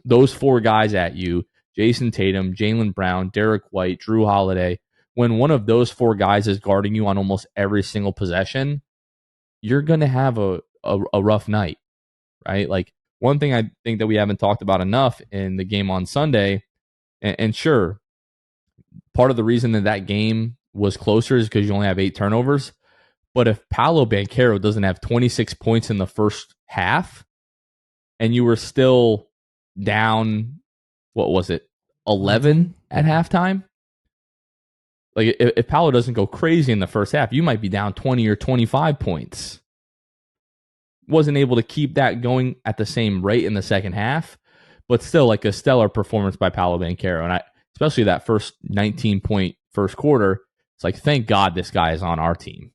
[SPEAKER 1] those 4 guys at you: Jason Tatum, Jaylen Brown, Derek White, Drew Holiday. When one of those 4 guys is guarding you on almost every single possession, you're going to have a rough night, right? Like one thing I think that we haven't talked about enough in the game on Sunday, and sure, part of the reason that game was closer is because you only have 8 turnovers. But if Paolo Banchero doesn't have 26 points in the first half, and you were still down, what was it, 11 at halftime? Like if Paolo doesn't go crazy in the first half, you might be down 20 or 25 points. Wasn't able to keep that going at the same rate in the second half, but still like a stellar performance by Paolo Banchero. And especially that first 19-point first quarter, it's like, thank God this guy is on our team.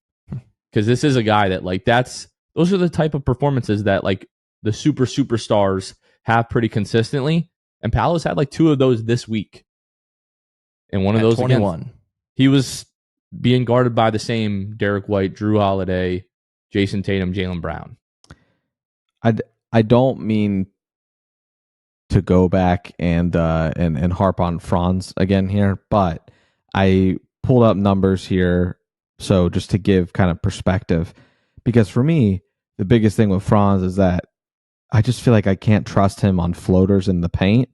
[SPEAKER 1] Because this is a guy that like those are the type of performances that like the superstars have pretty consistently. And Paolo's had like 2 of those this week. And one of those
[SPEAKER 3] 21.
[SPEAKER 1] He was being guarded by the same Derek White, Drew Holiday, Jason Tatum, Jaylen Brown.
[SPEAKER 2] I don't mean to go back and harp on Franz again here, but I pulled up numbers here, so just to give kind of perspective, because for me the biggest thing with Franz is that I just feel like I can't trust him on floaters in the paint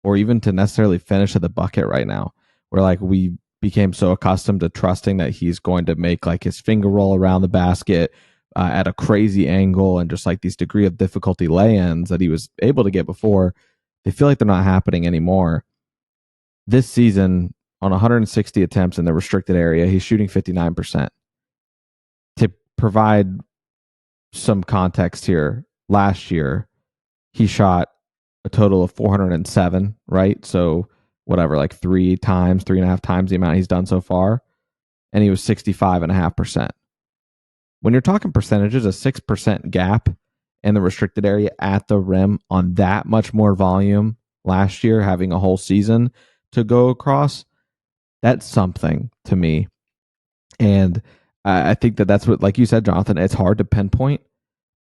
[SPEAKER 2] or even to necessarily finish at the bucket right now. Where like we became so accustomed to trusting that he's going to make like his finger roll around the basket at a crazy angle and just like these degree of difficulty lay-ins that he was able to get before. They feel like they're not happening anymore. This season, on 160 attempts in the restricted area, he's shooting 59%. To provide some context here, last year, he shot a total of 407, right? So whatever, like 3.5 times the amount he's done so far. And he was 65.5%. When you're talking percentages, a 6% gap in the restricted area at the rim on that much more volume last year, having a whole season to go across, that's something to me. And I think that's what, like you said, Jonathan, it's hard to pinpoint,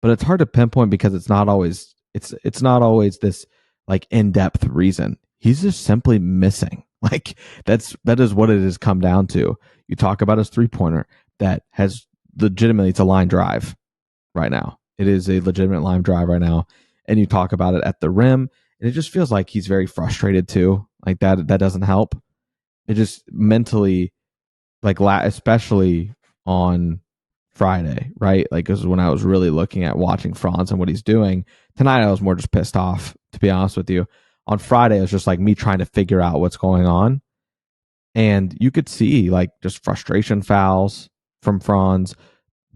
[SPEAKER 2] but it's hard to pinpoint because it's not always this like in-depth reason. He's just simply missing. Like that is what it has come down to. You talk about his 3-pointer that has legitimately, it's a line drive right now. It is a legitimate line drive right now. And you talk about it at the rim, and it just feels like he's very frustrated too. Like that doesn't help. It just mentally, like especially on Friday, right? Like this is when I was really looking at watching Franz and what he's doing. Tonight I was more just pissed off, to be honest with you. On Friday, it was just like me trying to figure out what's going on. And you could see like just frustration fouls from Franz,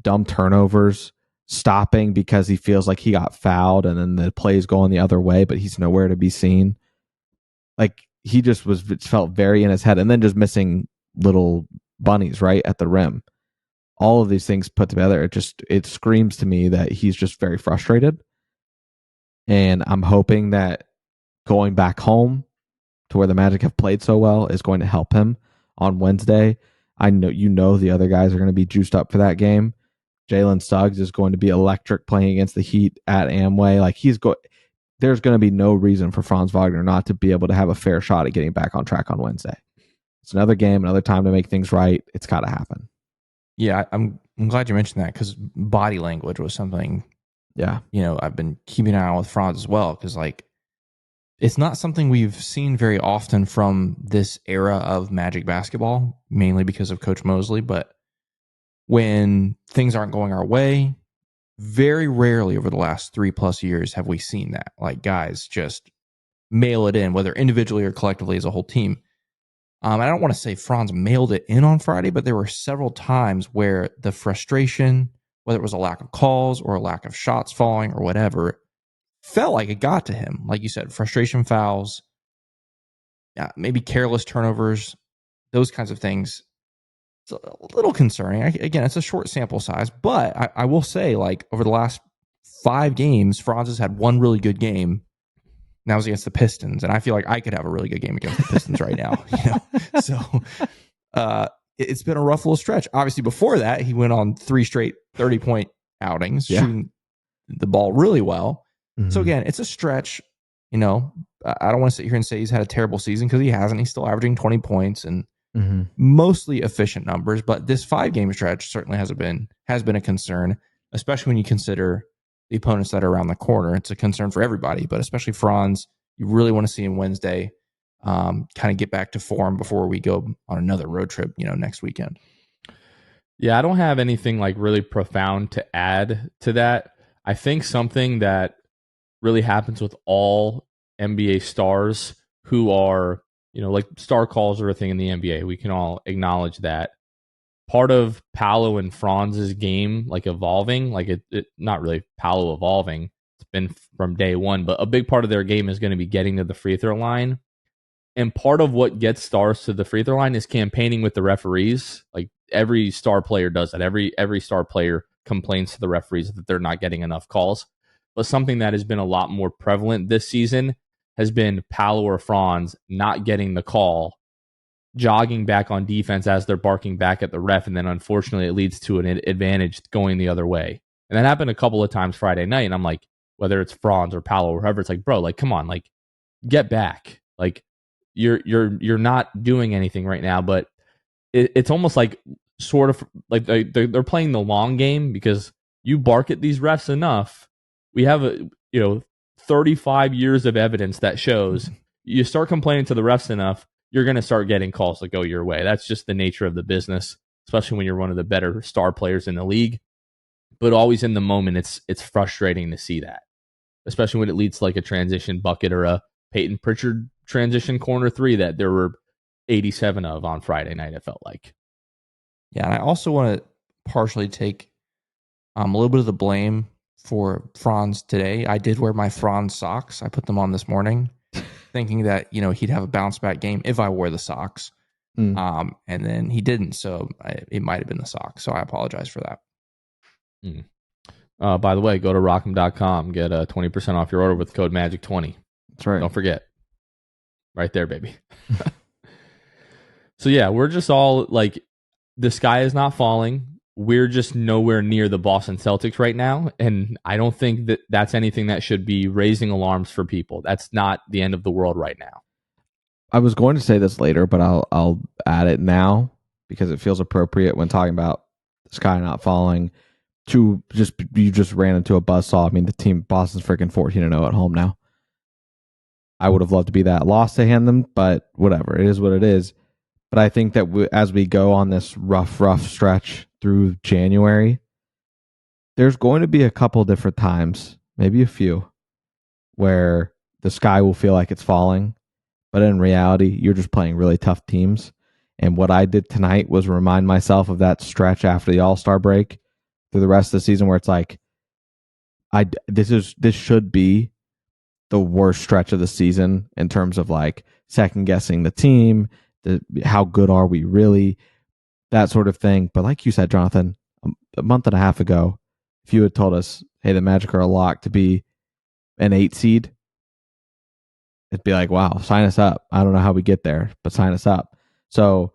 [SPEAKER 2] dumb turnovers, stopping because he feels like he got fouled and then the play's going the other way, but he's nowhere to be seen. Like he just felt very in his head, and then just missing little bunnies right at the rim. All of these things put together, it screams to me that he's just very frustrated. And I'm hoping that going back home to where the Magic have played so well is going to help him on Wednesday. I know the other guys are going to be juiced up for that game. Jalen Suggs is going to be electric playing against the Heat at Amway. Like there's going to be no reason for Franz Wagner not to be able to have a fair shot at getting back on track on Wednesday. It's another game, another time to make things right. It's got to happen.
[SPEAKER 3] Yeah, I'm glad you mentioned that because body language was something.
[SPEAKER 2] Yeah,
[SPEAKER 3] I've been keeping an eye on with Franz as well because like it's not something we've seen very often from this era of Magic basketball, mainly because of Coach Mosley. But when things aren't going our way, very rarely over the last 3+ years have we seen that. Like guys just mail it in, whether individually or collectively as a whole team. I don't want to say Franz mailed it in on Friday, but there were several times where the frustration, whether it was a lack of calls or a lack of shots falling or whatever, felt like it got to him. Like you said, frustration fouls, maybe careless turnovers, those kinds of things. It's a little concerning. Again, it's a short sample size, but I will say, like, over the last 5 games, Franz has had one really good game. Now it's against the Pistons, and I feel like I could have a really good game against the Pistons right now. So it's been a rough little stretch. Obviously, before that, he went on 3 straight 30-point outings, shooting the ball really well. Mm-hmm. So again, it's a stretch. I don't want to sit here and say he's had a terrible season because he hasn't. He's still averaging 20 points and mostly efficient numbers. But this 5-game stretch certainly has been a concern, especially when you consider the opponents that are around the corner. It's a concern for everybody, but especially Franz. You really want to see him Wednesday kind of get back to form before we go on another road trip, next weekend.
[SPEAKER 1] Yeah, I don't have anything like really profound to add to that. I think something that really happens with all NBA stars who are, like star calls are a thing in the NBA. We can all acknowledge that. Part of Paolo and Franz's game, like evolving, like it not really Paolo evolving. It's been from day one, but a big part of their game is going to be getting to the free throw line. And part of what gets stars to the free throw line is campaigning with the referees. Like every star player does that. Every star player complains to the referees that they're not getting enough calls. But something that has been a lot more prevalent this season has been Paolo or Franz not getting the call, jogging back on defense as they're barking back at the ref, and then unfortunately it leads to an advantage going the other way. And that happened a couple of times Friday night, and I'm like, whether it's Franz or Paolo or whoever, it's like, bro, like, come on, like, get back. Like, you're not doing anything right now. But it's almost like sort of like they're playing the long game because you bark at these refs enough. We have 35 years of evidence that shows you start complaining to the refs enough, you're going to start getting calls that go your way. That's just the nature of the business, especially when you're one of the better star players in the league. But always in the moment, it's frustrating to see that, especially when it leads to like a transition bucket or a Peyton Pritchard transition corner 3 that there were 87 of on Friday night, it felt like.
[SPEAKER 3] Yeah, and I also want to partially take a little bit of the blame for Franz today. I did wear my Franz socks. I put them on this morning, thinking that he'd have a bounce back game if I wore the socks, and then he didn't. So it might have been the socks. So I apologize for that.
[SPEAKER 1] By the way, go to rock'em.com, get 20% off your order with code MAGIC20.
[SPEAKER 2] That's right.
[SPEAKER 1] Don't forget. Right there, baby. So yeah, we're just all like, the sky is not falling. We're just nowhere near the Boston Celtics right now. And I don't think that that's anything that should be raising alarms for people. That's not the end of the world right now.
[SPEAKER 2] I was going to say this later, but I'll add it now because it feels appropriate when talking about the sky not falling. You just ran into a buzzsaw. I mean, the team Boston's freaking 14-0 at home now. I would have loved to be that loss to hand them, but whatever. It is what it is. But I think that as we go on this rough stretch through January, there's going to be a couple different times, maybe a few, where the sky will feel like it's falling, but in reality, you're just playing really tough teams. And what I did tonight was remind myself of that stretch after the All-Star break through the rest of the season where it's like, this should be the worst stretch of the season in terms of like second guessing the team, how good are we really, that sort of thing. But like you said, Jonathan, a month and a half ago, if you had told us, hey, the Magic are a lock to be an 8 seed, it'd be like, wow, sign us up. I don't know how we get there, but sign us up. So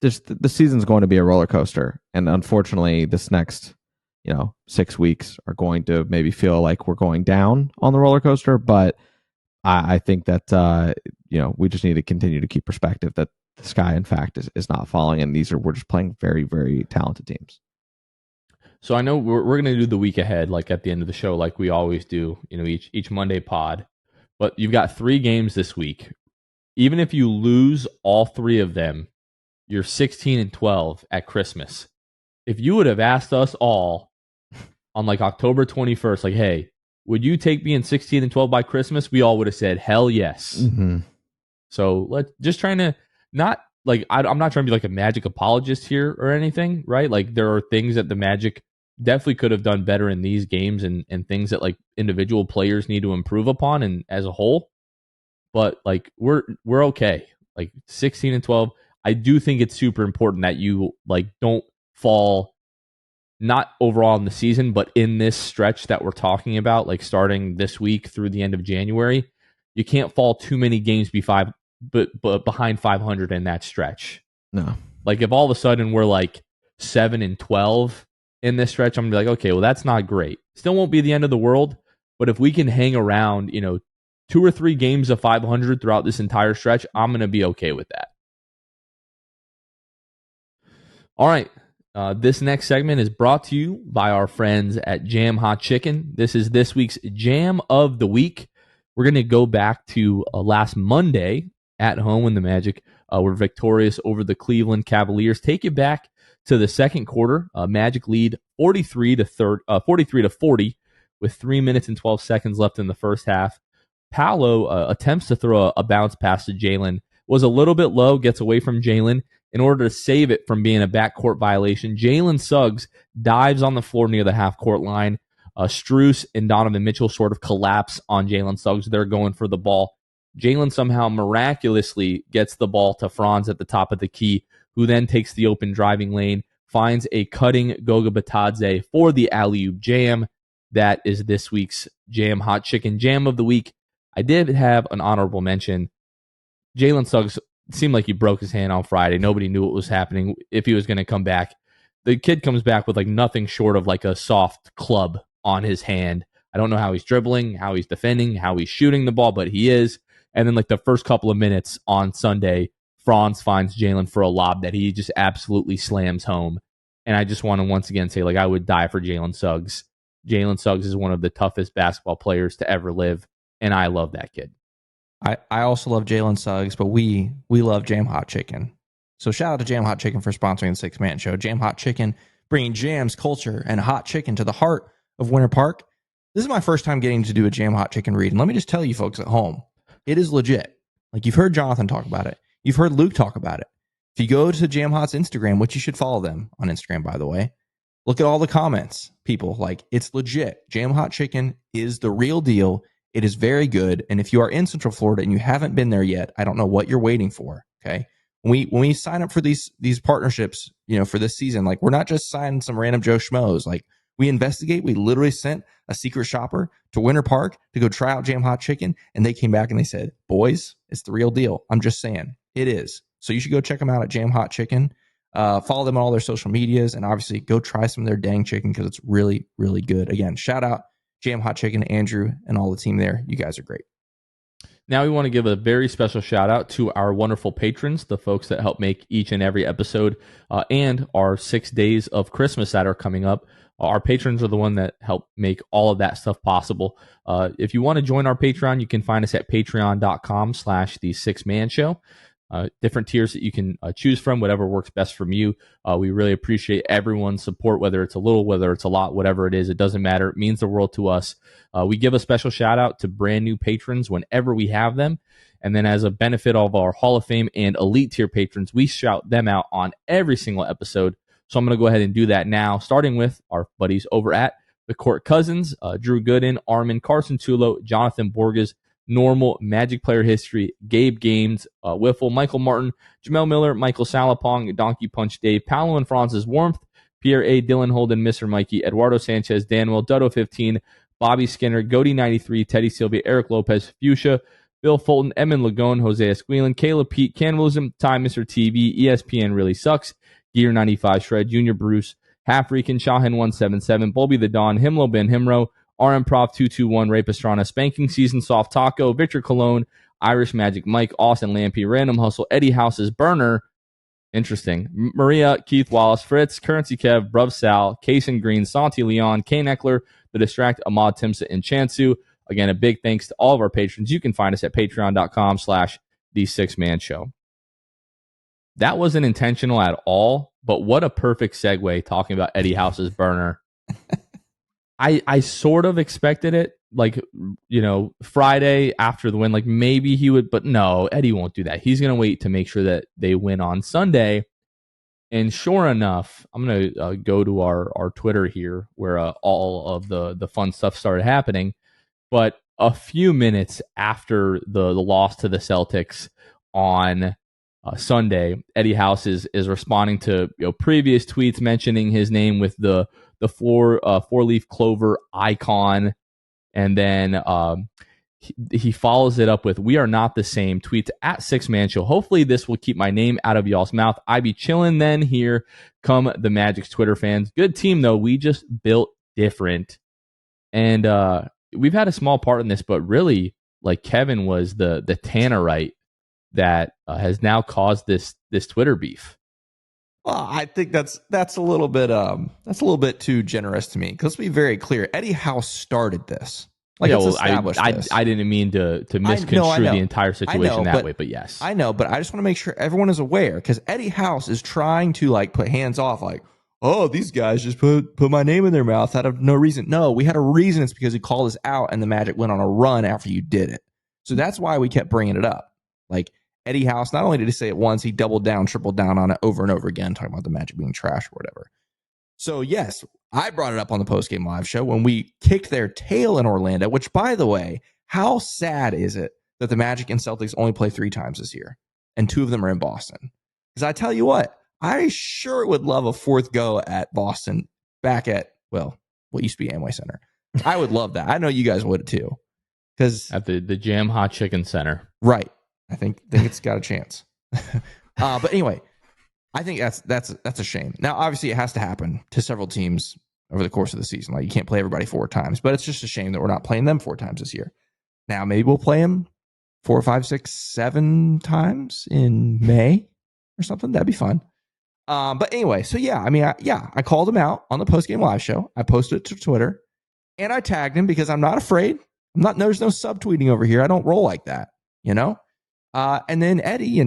[SPEAKER 2] the season's going to be a roller coaster. And unfortunately, this next 6 weeks are going to maybe feel like we're going down on the roller coaster. But I think that we just need to continue to keep perspective that the sky, in fact, is not falling, and we're just playing very, very talented teams.
[SPEAKER 1] So I know we're going to do the week ahead, like at the end of the show, like we always do, each Monday pod. But you've got 3 games this week. Even if you lose all 3 of them, you're 16-12 at Christmas. If you would have asked us all on like October 21st, like, hey, would you take being 16-12 by Christmas? We all would have said, hell yes.
[SPEAKER 2] Mm-hmm.
[SPEAKER 1] So let's just trying to not like, I'm not trying to be like a Magic apologist here or anything, right? Like there are things that the Magic definitely could have done better in these games and things that like individual players need to improve upon and as a whole. But like we're okay. Like 16-12. I do think it's super important that you like don't fall, not overall in the season, but in this stretch that we're talking about, like starting this week through the end of January, you can't fall too many games but behind 500 in that stretch.
[SPEAKER 2] No.
[SPEAKER 1] Like if all of a sudden we're like 7-12 in this stretch, I'm gonna be like, okay, well that's not great. Still won't be the end of the world, but if we can hang around, 2 or 3 games of 500 throughout this entire stretch, I'm gonna be okay with that. All right. This next segment is brought to you by our friends at Jam Hot Chicken. This is this week's Jam of the Week. We're going to go back to last Monday at home when the Magic were victorious over the Cleveland Cavaliers. Take you back to the second quarter. Magic lead 43-40 with 3 minutes and 12 seconds left in the first half. Paolo attempts to throw a bounce pass to Jalen. Was a little bit low, gets away from Jalen. In order to save it from being a backcourt violation, Jalen Suggs dives on the floor near the half-court line. Strus and Donovan Mitchell sort of collapse on Jalen Suggs. They're going for the ball. Jalen somehow miraculously gets the ball to Franz at the top of the key, who then takes the open driving lane, finds a cutting Goga Batadze for the alley-oop jam. That is this week's Jam Hot Chicken Jam of the Week. I did have an honorable mention. Jalen Suggs seemed like he broke his hand on Friday. Nobody knew what was happening, if he was going to come back. The kid comes back with like nothing short of like a soft club on his hand. I don't know how he's dribbling, how he's defending, how he's shooting the ball, but he is. And then like the first couple of minutes on Sunday, Franz finds Jalen for a lob that he just absolutely slams home. And I just want to once again say, like, I would die for Jalen Suggs. Jalen Suggs is one of the toughest basketball players to ever live, and I love that kid.
[SPEAKER 3] I also love Jalen Suggs, but we love Jam Hot Chicken. So shout out to Jam Hot Chicken for sponsoring the Six Man Show. Jam Hot Chicken, bringing jams, culture, and hot chicken to the heart of Winter Park. This is my first time getting to do a Jam Hot Chicken read. And let me just tell you folks at home, it is legit. Like you've heard Jonathan talk about it. You've heard Luke talk about it. If you go to Jam Hot's Instagram, which you should follow them on Instagram, by the way, look at all the comments, people. Like, it's legit. Jam Hot Chicken is the real deal. It is very good. And if you are in Central Florida and you haven't been there yet, I don't know what you're waiting for. Okay. When we sign up for these partnerships, for this season, like we're not just signing some random Joe Schmoes. Like we investigate. We literally sent a secret shopper to Winter Park to go try out Jam Hot Chicken. And they came back and they said, boys, it's the real deal. I'm just saying it is. So you should go check them out at Jam Hot Chicken. Follow them on all their social medias and obviously go try some of their dang chicken because it's really, really good. Again, shout out Jam Hot Chicken, Andrew, and all the team there. You guys are great.
[SPEAKER 1] Now we want to give a very special shout out to our wonderful patrons, the folks that help make each and every episode and our 6 days of Christmas that are coming up. Our patrons are the one that help make all of that stuff possible. If you want to join our Patreon, you can find us at patreon.com/the6man show. different tiers that you can choose from, whatever works best from you. We really appreciate everyone's support, whether it's a little, whether it's a lot, whatever it is. It doesn't matter. It means the world to us. We give a special shout out to brand new patrons whenever we have them. And then as a benefit of our Hall of Fame and elite tier patrons, we shout them out on every single episode. So I'm going to go ahead and do that now, starting with our buddies over at the Court Cousins, Drew Gooden, Armin, Carson Tulo, Jonathan Borges, Normal, Magic Player History, Gabe Games, Wiffle, Michael Martin, Jamel Miller, Michael Salapong, Donkey Punch Dave, Paolo and Francis Warmth, Pierre A. Dylan Holden, Mr. Mikey, Eduardo Sanchez, Danwell, Dutto 15, Bobby Skinner, Goody 93, Teddy Sylvia, Eric Lopez, Fuchsia, Bill Fulton, Emin Lagone, Jose Esquilin, Caleb Pete, Cannibalism, Time Mr. TV, ESPN Really Sucks, Gear 95, Shred, Junior Bruce, Half Rican, Shahin 177, Bulby the Dawn, Himlo Ben Himro, RM Prof 221, Ray Pastrana, Spanking Season, Soft Taco, Victor Cologne, Irish Magic Mike, Austin Lampy, Random Hustle, Eddie House's Burner, interesting, Maria, Keith Wallace, Fritz, Currency Kev, Bruv Sal, Kason Green, Santi Leon, Kane Eckler, The Distract, Ahmad Timsa, and Chansu. Again, a big thanks to all of our patrons. You can find us at patreon.com/The Six Man Show. That wasn't intentional at all, but what a perfect segue talking about Eddie House's Burner. I sort of expected it, like, Friday after the win, like maybe he would, but no, Eddie won't do that. He's going to wait to make sure that they win on Sunday. And sure enough, I'm going to go to our Twitter here where all of the fun stuff started happening. But a few minutes after the loss to the Celtics on Sunday, Eddie House is responding to previous tweets mentioning his name with the four-leaf clover icon, and then he follows it up with "We are not the same." Tweets at Six Man Show. Hopefully this will keep my name out of y'all's mouth. I be chilling then. Here come the Magic's Twitter fans. Good team though. We just built different, and we've had a small part in this, but really, like, Kevin was the Tannerite that has now caused this Twitter beef.
[SPEAKER 3] Well, I think that's a little bit too generous to me. Let's be very clear. Eddie House started this. Like,
[SPEAKER 1] I didn't mean to misconstrue the entire situation that way, but yes,
[SPEAKER 3] I know. But I just want to make sure everyone is aware, because Eddie House is trying to put hands off, oh, these guys just put my name in their mouth out of no reason. No, we had a reason. It's because he called us out, and the Magic went on a run after you did it. So that's why we kept bringing it up. Eddie House, not only did he say it once, he doubled down, tripled down on it over and over again, talking about the Magic being trash or whatever. So, yes, I brought it up on the postgame live show when we kicked their tail in Orlando, which, by the way, how sad is it that the Magic and Celtics only play 3 times this year, and 2 of them are in Boston? Because I tell you what, I sure would love a 4th go at Boston back at, what used to be Amway Center. I would love that. I know you guys would too. Because
[SPEAKER 1] at the Jam Hot Chicken Center.
[SPEAKER 3] Right. I think it's got a chance. But anyway, I think that's a shame. Now, obviously, it has to happen to several teams over the course of the season. You can't play everybody 4 times, but it's just a shame that we're not playing them 4 times this year. Now, maybe we'll play them 4, 5, 6, 7 times in May or something. That'd be fun. But anyway, so yeah, I called him out on the postgame live show. I posted it to Twitter, and I tagged him because I'm not afraid. There's no subtweeting over here. I don't roll like that, And then Eddie,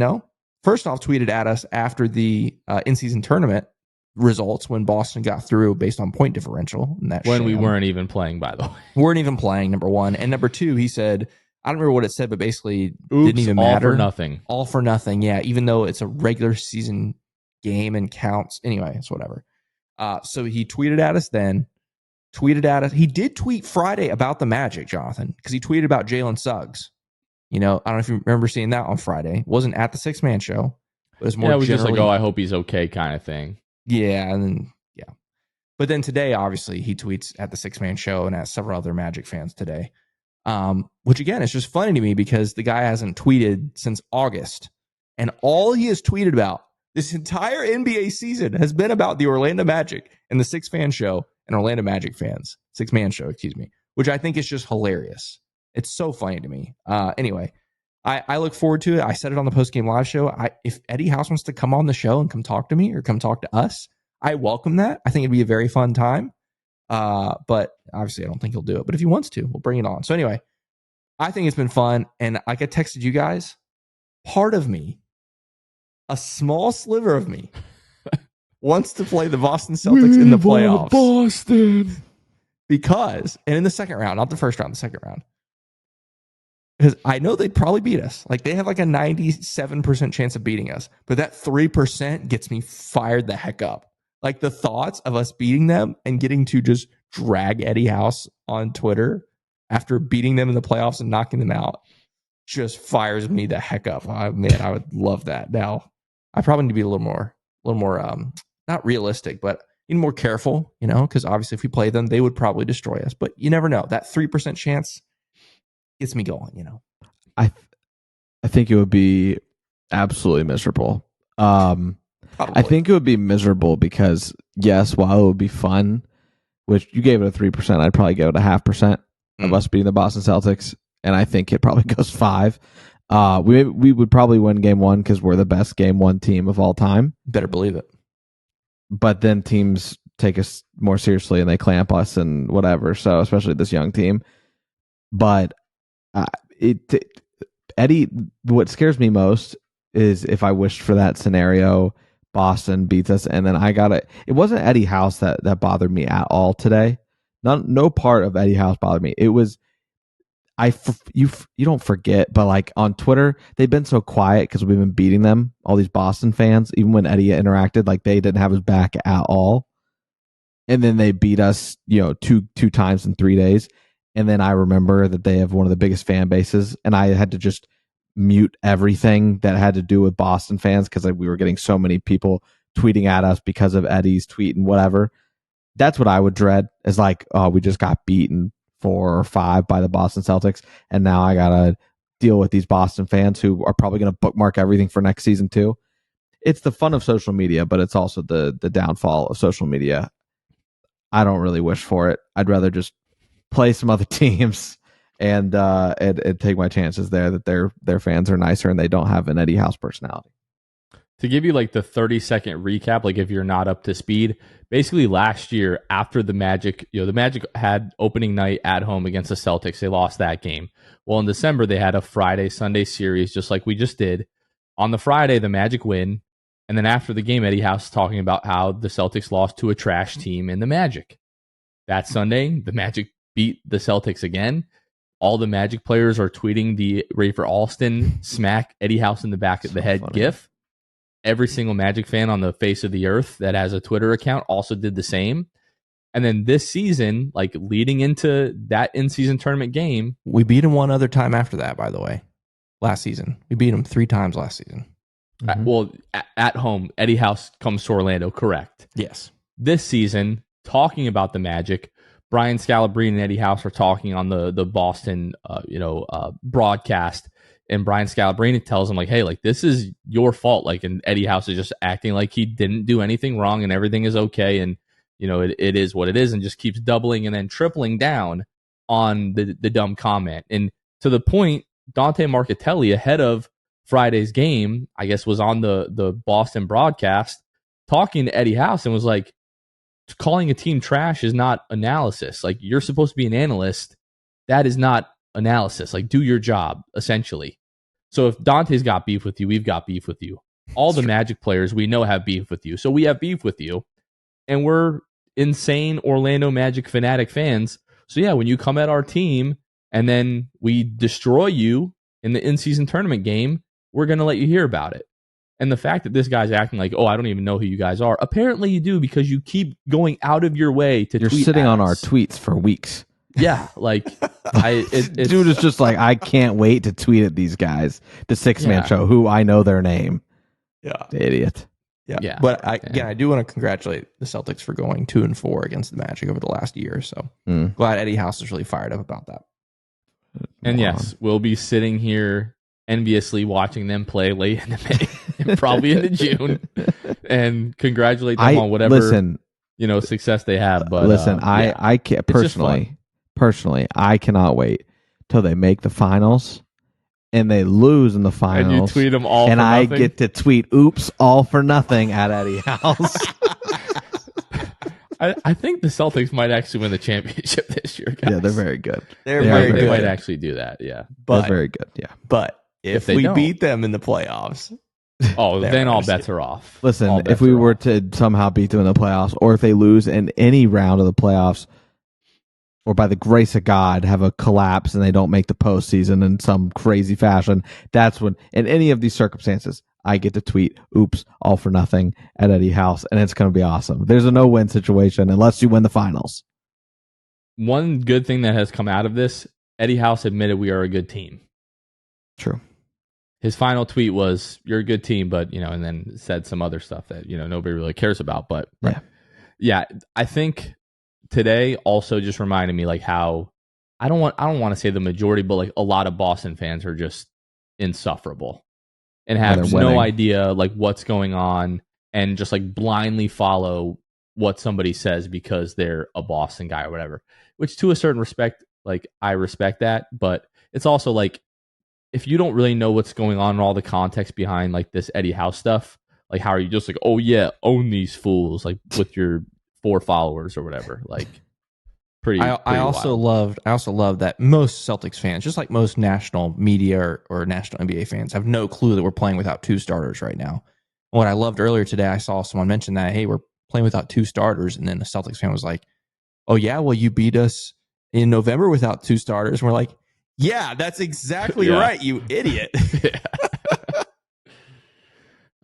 [SPEAKER 3] first off, tweeted at us after the in-season tournament results when Boston got through based on point differential.
[SPEAKER 1] When we weren't even playing, by the way.
[SPEAKER 3] Weren't even playing, number one. And number 2, he said, I don't remember what it said, but basically didn't even matter.
[SPEAKER 1] All for nothing.
[SPEAKER 3] All for nothing, yeah, even though it's a regular season game and counts. Anyway, it's whatever. So he tweeted at us then. He did tweet Friday about the Magic, Jonathan, because he tweeted about Jalen Suggs. I don't know if you remember seeing that on Friday. It wasn't at the Six Man Show. But it was more
[SPEAKER 1] it was just like, I hope he's okay kind of thing.
[SPEAKER 3] Yeah, and then, yeah. But then today, obviously, he tweets at the Six Man Show and at several other Magic fans today. Which, again, it's just funny to me because the guy hasn't tweeted since August. And all he has tweeted about this entire NBA season has been about the Orlando Magic and the Six Man Show and Orlando Magic fans. Six Man Show, which I think is just hilarious. It's so funny to me. Anyway, I look forward to it. I said it on the postgame live show. If Eddie House wants to come on the show and come talk to me or come talk to us, I welcome that. I think it'd be a very fun time. But obviously I don't think he'll do it. But if he wants to, we'll bring it on. So anyway, I think it's been fun. And like I texted you guys, part of me a small sliver of me wants to play the Boston Celtics in the playoffs.
[SPEAKER 1] Boston.
[SPEAKER 3] Because, and in the second round, not the first round, the second round. Because I know they'd probably beat us. Like they have like a 97% chance of beating us. But that 3% gets me fired the heck up. Like the thoughts of us beating them and getting to just drag Eddie House on Twitter after beating them in the playoffs and knocking them out just fires me the heck up. Man, I would love that. Now, I probably need to be a little more, not realistic, but more careful, because obviously if we play them, they would probably destroy us. But you never know. That 3% chance gets me going.
[SPEAKER 2] I think it would be absolutely miserable. I think it would be miserable because yes, while it would be fun, which you gave it a 3%, I'd probably give it a 0.5% of us beating the Boston Celtics, and I think it probably goes 5. We would probably win game 1 because we're the best game 1 team of all time.
[SPEAKER 3] Better believe it.
[SPEAKER 2] But then teams take us more seriously and they clamp us and whatever. So especially this young team. But Eddie, what scares me most is if I wished for that scenario, Boston beats us, and then it wasn't Eddie House that bothered me at all today. No part of Eddie House bothered me. It was you don't forget, but like on Twitter, they've been so quiet because we've been beating them. All these Boston fans, even when Eddie interacted, like they didn't have his back at all. And then they beat us, two times in 3 days. And then I remember that they have one of the biggest fan bases, and I had to just mute everything that had to do with Boston fans because we were getting so many people tweeting at us because of Eddie's tweet and whatever. That's what I would dread, is like, oh, we just got beaten 4 or 5 by the Boston Celtics, and now I gotta deal with these Boston fans who are probably gonna bookmark everything for next season too. It's the fun of social media, but it's also the downfall of social media. I don't really wish for it. I'd rather just play some other teams and take my chances there that their fans are nicer and they don't have an Eddie House personality.
[SPEAKER 1] To give you like the 30-second recap, like if you're not up to speed, basically last year after the Magic, the Magic had opening night at home against the Celtics. They lost that game. Well, in December, they had a Friday-Sunday series, just like we just did. On the Friday, the Magic win. And then after the game, Eddie House talking about how the Celtics lost to a trash team in the Magic. That Sunday, the Magic beat the Celtics again. All the Magic players are tweeting the Rafer Alston smack Eddie House in the back of the head
[SPEAKER 2] funny
[SPEAKER 1] gif. Every single Magic fan on the face of the earth that has a Twitter account also did the same. And then this season, like leading into that in-season tournament game,
[SPEAKER 3] we beat him one other time after that, by the way. Last season. We beat him 3 times last season.
[SPEAKER 1] At home, Eddie House comes to Orlando, correct?
[SPEAKER 3] Yes.
[SPEAKER 1] This season, talking about the Magic, Brian Scalabrine and Eddie House are talking on the Boston broadcast. And Brian Scalabrine tells him, like, hey, like, this is your fault. Like, and Eddie House is just acting like he didn't do anything wrong and everything is okay. And, it is what it is, and just keeps doubling and then tripling down on the dumb comment. And to the point, Dante Marchitelli, ahead of Friday's game, I guess was on the Boston broadcast talking to Eddie House and was like, calling a team trash is not analysis. Like, you're supposed to be an analyst. That is not analysis. Like, do your job, essentially. So if Dante's got beef with you, we've got beef with you. All the Magic players we know have beef with you. So we have beef with you. And we're insane Orlando Magic fanatic fans. So yeah, when you come at our team and then we destroy you in the in-season tournament game, we're going to let you hear about it. And the fact that this guy's acting like, oh, I don't even know who you guys are. Apparently you do, because you keep going out of your way to
[SPEAKER 2] You're
[SPEAKER 1] tweet
[SPEAKER 2] sitting
[SPEAKER 1] at
[SPEAKER 2] on
[SPEAKER 1] us.
[SPEAKER 2] our tweets for weeks.
[SPEAKER 1] Yeah, like it's,
[SPEAKER 2] Dude is just like, I can't wait to tweet at these guys. The 6-man show, who I know their name.
[SPEAKER 3] Yeah.
[SPEAKER 2] The idiot.
[SPEAKER 3] Yeah. But I do want to congratulate the Celtics for going 2-4 against the Magic over the last year. So glad Eddie House is really fired up about that.
[SPEAKER 1] And yes, we'll be sitting here enviously watching them play late into May and probably into June, and congratulate them on whatever success they have. But
[SPEAKER 2] I can't personally, I cannot wait till they make the finals and they lose in the finals.
[SPEAKER 1] And you tweet them all,
[SPEAKER 2] and
[SPEAKER 1] for
[SPEAKER 2] I
[SPEAKER 1] nothing?
[SPEAKER 2] get to tweet "Oops, all for nothing" at Eddie House.
[SPEAKER 1] I think the Celtics might actually win the championship this year, guys.
[SPEAKER 2] Yeah, they're very good.
[SPEAKER 1] They might actually do that. Yeah,
[SPEAKER 2] They're very good. Yeah,
[SPEAKER 3] but if we
[SPEAKER 1] don't,
[SPEAKER 3] beat them in the playoffs,
[SPEAKER 1] Oh,
[SPEAKER 3] They're
[SPEAKER 1] then all
[SPEAKER 3] understood.
[SPEAKER 1] bets are off. All
[SPEAKER 2] Listen,
[SPEAKER 1] bets
[SPEAKER 2] if we
[SPEAKER 1] are
[SPEAKER 2] were
[SPEAKER 1] off.
[SPEAKER 2] to somehow beat them in the playoffs, or if they lose in any round of the playoffs, or by the grace of God have a collapse and they don't make the postseason in some crazy fashion, that's when, in any of these circumstances, I get to tweet, oops, all for nothing at Eddie House, and it's going to be awesome. There's a no-win situation unless you win the finals.
[SPEAKER 1] One good thing that has come out of this, Eddie House admitted we are a good team.
[SPEAKER 2] True.
[SPEAKER 1] His final tweet was, "You're a good team," but and then said some other stuff that nobody really cares about. But yeah, I think today also just reminded me like how I don't want to say the majority, but like a lot of Boston fans are just insufferable and have no idea like what's going on and just like blindly follow what somebody says because they're a Boston guy or whatever. Which to a certain respect, like I respect that, but it's also like if you don't really know what's going on and all the context behind like this Eddie House stuff, like how are you just like, oh yeah, own these fools, like with your 4 followers or whatever, like pretty.
[SPEAKER 3] I also
[SPEAKER 1] wild.
[SPEAKER 3] love that most Celtics fans, just like most national media or national NBA fans, have no clue that we're playing without 2 starters right now. What I loved earlier today, I saw someone mention that, hey, we're playing without 2 starters, and then a Celtics fan was like, oh yeah, well you beat us in November without 2 starters. And we're like, yeah, that's exactly right, you idiot.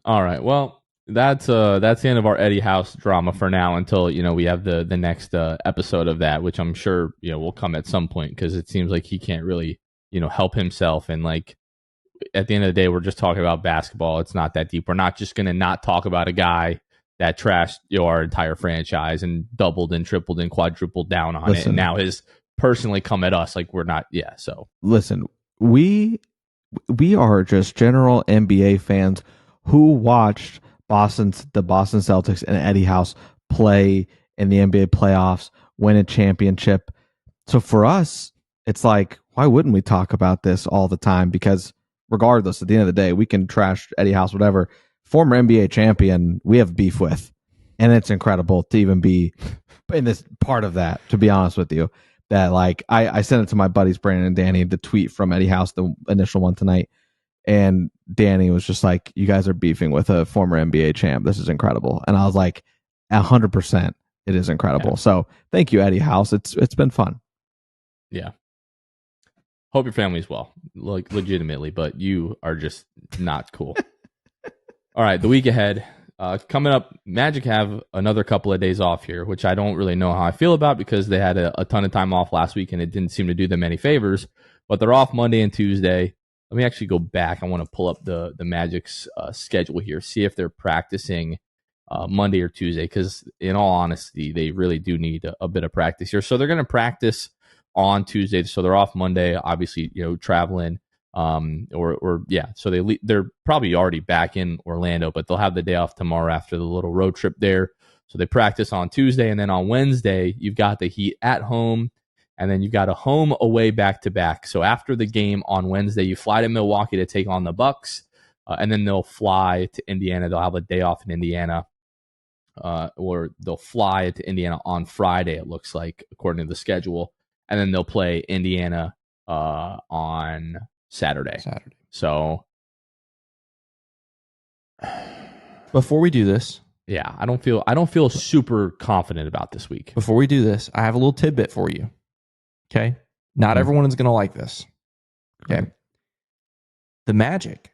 [SPEAKER 1] All right, well, that's the end of our Eddie House drama for now until we have the next episode of that, which I'm sure will come at some point because it seems like he can't really help himself, and like at the end of the day we're just talking about basketball. It's not that deep. We're not just going to not talk about a guy that trashed our entire franchise and doubled and tripled and quadrupled down on it, and now has personally come at us like we're not. Yeah, so
[SPEAKER 2] listen, we are just general NBA fans who watched the Boston Celtics and Eddie House play in the NBA playoffs, win a championship. So for us, it's like, why wouldn't we talk about this all the time? Because regardless, at the end of the day, we can trash Eddie House, whatever. Former NBA champion, we have beef with. And it's incredible to even be in this part of that, to be honest with you. That like I sent it to my buddies Brandon and Danny, the tweet from Eddie House, the initial one tonight. And Danny was just like, you guys are beefing with a former NBA champ. This is incredible. And I was like, 100%, it is incredible. Yeah. So thank you, Eddie House. It's been fun.
[SPEAKER 1] Yeah. Hope your family's well, like legitimately, but you are just not cool. All right, the week ahead. Coming up, Magic have another couple of days off here, which I don't really know how I feel about because they had a ton of time off last week and it didn't seem to do them any favors. But they're off Monday and Tuesday. Let me actually go back. I want to pull up the Magic's schedule here, see if they're practicing Monday or Tuesday, because in all honesty, they really do need a bit of practice here. So they're going to practice on Tuesday. So they're off Monday, obviously, traveling. So they're probably already back in Orlando, but they'll have the day off tomorrow after the little road trip there. So they practice on Tuesday, and then on Wednesday you've got the Heat at home, and then you've got a home away back to back. So after the game on Wednesday, you fly to Milwaukee to take on the Bucks, and then they'll fly to Indiana. They'll have a day off in Indiana, or they'll fly to Indiana on Friday. It looks like according to the schedule, and then they'll play Indiana on Saturday. So
[SPEAKER 3] before we do this,
[SPEAKER 1] yeah, I don't feel super confident about this week.
[SPEAKER 3] Before we do this, I have a little tidbit for you. Okay? Not everyone is going to like this. Okay? The Magic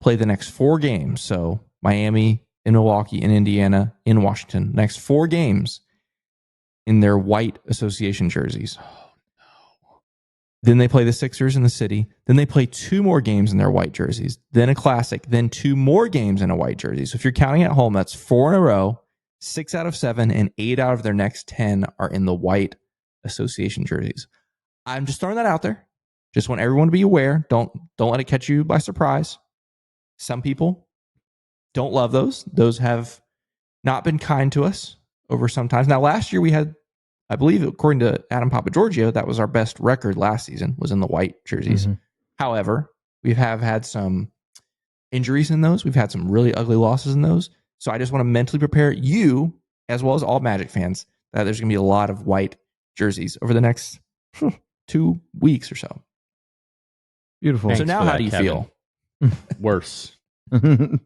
[SPEAKER 3] play the next 4 games. So Miami, in Milwaukee, in Indiana, in Washington. Next 4 games in their white association jerseys. Then they play the Sixers in the city. Then they play 2 more games in their white jerseys. Then a classic. Then 2 more games in a white jersey. So if you're counting at home, that's 4 in a row. 6 out of 7 and 8 out of their next 10 are in the white association jerseys. I'm just throwing that out there. Just want everyone to be aware. Don't let it catch you by surprise. Some people don't love those. Those have not been kind to us over some times. Now, last year we had, I believe, according to Adam Papagiorgio, that was our best record last season, was in the white jerseys. Mm-hmm. However, we have had some injuries in those. We've had some really ugly losses in those. So I just want to mentally prepare you, as well as all Magic fans, that there's going to be a lot of white jerseys over the next 2 weeks or so.
[SPEAKER 2] Beautiful.
[SPEAKER 3] So now how do you feel?
[SPEAKER 1] Worse.
[SPEAKER 2] I'll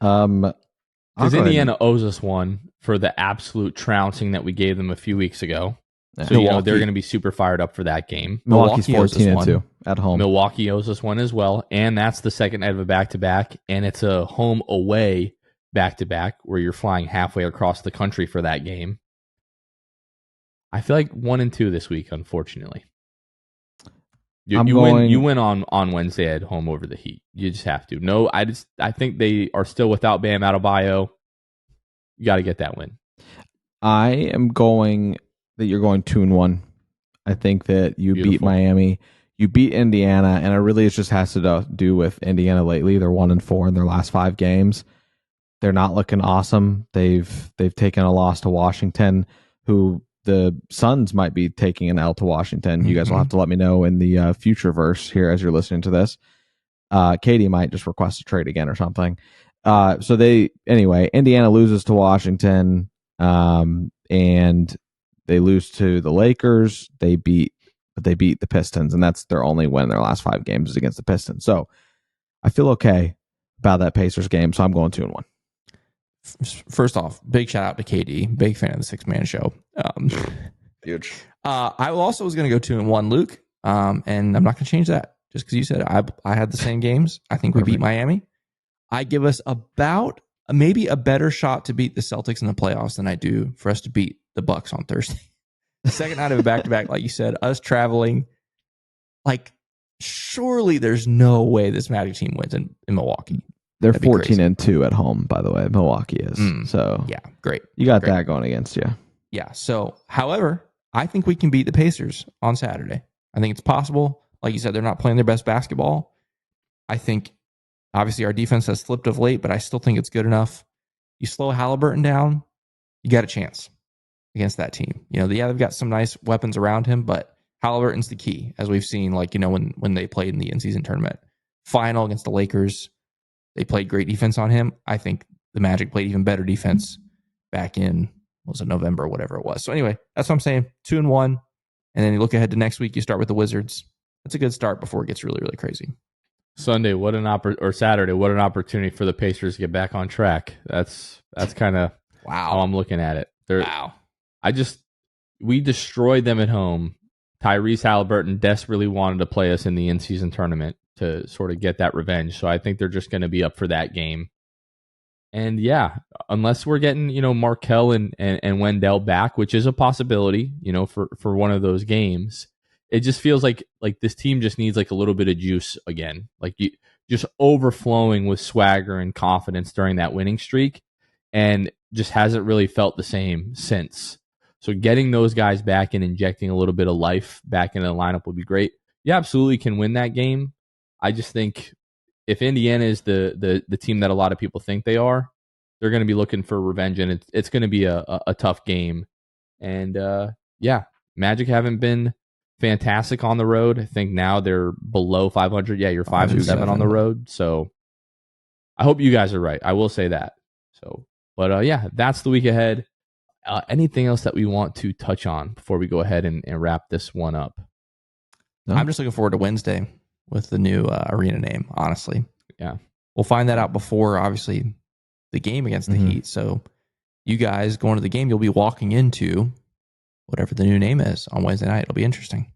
[SPEAKER 1] Because
[SPEAKER 2] go ahead
[SPEAKER 1] Indiana owes us one for the absolute trouncing that we gave them a few weeks ago. So,
[SPEAKER 3] Milwaukee.
[SPEAKER 1] they're going to be super fired up for that game.
[SPEAKER 2] Milwaukee's
[SPEAKER 3] Milwaukee owes us
[SPEAKER 2] 14-2 at home.
[SPEAKER 1] Milwaukee owes us one as well. And that's the second night of a back-to-back. And it's a home-away back-to-back where you're flying halfway across the country for that game. I feel like 1-2 this week, unfortunately. You win on Wednesday at home over the Heat. You just have to. No, I think they are still without Bam Adebayo. You got to get that win.
[SPEAKER 2] I am going that you're going 2-1. I think that you beat Miami, you beat Indiana, and it really just has to do with Indiana lately. They're 1-4 in their last 5 games. They're not looking awesome. They've taken a loss to Washington, who the Suns might be taking an L to Washington. You guys will have to let me know in the future verse here as you're listening to this. Katie might just request a trade again or something. Indiana loses to Washington, and they lose to the Lakers. They beat the Pistons, and that's their only win in their last 5 games is against the Pistons. So I feel okay about that Pacers game. So I'm going 2-1.
[SPEAKER 3] First off, big shout out to KD. Big fan of the 6-man show.
[SPEAKER 2] Huge.
[SPEAKER 3] I also was going to go 2-1, Luke. And I'm not going to change that just because you said I had the same games. I think we beat Miami. I give us about maybe a better shot to beat the Celtics in the playoffs than I do for us to beat the Bucks on Thursday. The second night of a back-to-back, like you said, us traveling, like surely there's no way this Magic team wins in Milwaukee.
[SPEAKER 2] They're 14-2 at home, by the way. Milwaukee is. So
[SPEAKER 3] yeah, great.
[SPEAKER 2] You got that going against you.
[SPEAKER 3] Yeah. So, however, I think we can beat the Pacers on Saturday. I think it's possible. Like you said, they're not playing their best basketball. I think, obviously, our defense has slipped of late, but I still think it's good enough. You slow Halliburton down, you got a chance against that team. They've got some nice weapons around him, but Halliburton's the key, as we've seen, when they played in the in-season tournament final against the Lakers. They played great defense on him. I think the Magic played even better defense back in, was it November, whatever it was. So anyway, that's what I'm saying. 2-1. And then you look ahead to next week, you start with the Wizards. That's a good start before it gets really, really crazy.
[SPEAKER 1] Saturday, what an opportunity for the Pacers to get back on track. That's kind of how I'm looking at it. We destroyed them at home. Tyrese Halliburton desperately wanted to play us in the in-season tournament to sort of get that revenge. So I think they're just going to be up for that game. And yeah, unless we're getting, Markelle and Wendell back, which is a possibility, for one of those games, it just feels like this team just needs like a little bit of juice again. Like just overflowing with swagger and confidence during that winning streak, and just hasn't really felt the same since. So getting those guys back and injecting a little bit of life back into the lineup would be great. You absolutely can win that game. I just think if Indiana is the team that a lot of people think they are, they're going to be looking for revenge, and it's going to be a tough game. And Magic haven't been fantastic on the road. I think now they're below 500. Yeah, you're 5-7 on the road. So I hope you guys are right. I will say that. So, but that's the week ahead. Anything else that we want to touch on before we go ahead and wrap this one up?
[SPEAKER 3] No? I'm just looking forward to Wednesday with the new arena name, honestly.
[SPEAKER 1] Yeah.
[SPEAKER 3] We'll find that out before, obviously, the game against the Heat. So you guys going to the game, you'll be walking into whatever the new name is on Wednesday night. It'll be interesting.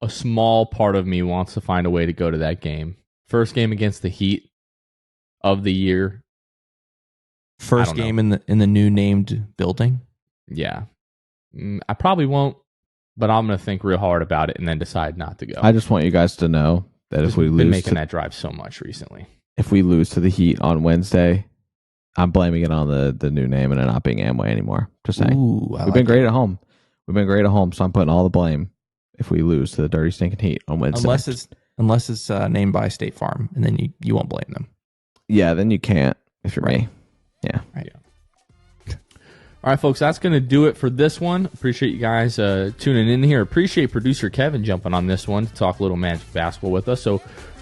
[SPEAKER 1] A small part of me wants to find a way to go to that game. First game against the Heat of the year.
[SPEAKER 3] First game in the new named building?
[SPEAKER 1] Yeah. I probably won't, but I'm going to think real hard about it and then decide not to go.
[SPEAKER 2] I just want you guys to know that if we lose,
[SPEAKER 1] been making that drive so much recently.
[SPEAKER 2] If we lose to the Heat on Wednesday, I'm blaming it on the new name and it not being Amway anymore. Just saying. We've been great at home. We've been great at home, so I'm putting all the blame if we lose to the Dirty Stinking Heat on Wednesday.
[SPEAKER 3] Unless it's named by State Farm, and then you won't blame them.
[SPEAKER 2] Yeah, then you can't if you're me. Yeah.
[SPEAKER 3] Right.
[SPEAKER 1] Yeah. All right, folks, that's going to do it for this one. Appreciate you guys tuning in here. Appreciate producer Kevin jumping on this one to talk a little Magic basketball with us. So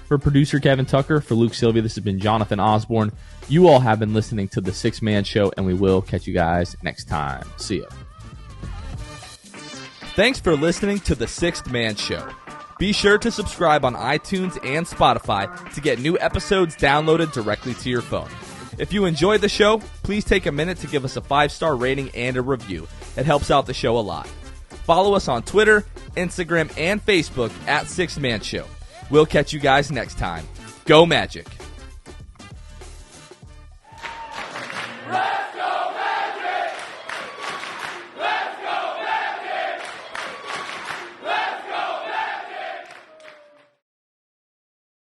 [SPEAKER 1] for producer Kevin Tucker, for Luke Sylvia, this has been Jonathan Osborne. You all have been listening to The Sixth Man Show, and we will catch you guys next time. See ya. Thanks for listening to The Sixth Man Show. Be sure to subscribe on iTunes and Spotify to get new episodes downloaded directly to your phone. If you enjoyed the show, please take a minute to give us a 5-star rating and a review. It helps out the show a lot. Follow us on Twitter, Instagram, and Facebook at Sixth Man Show. We'll catch you guys next time. Go Magic!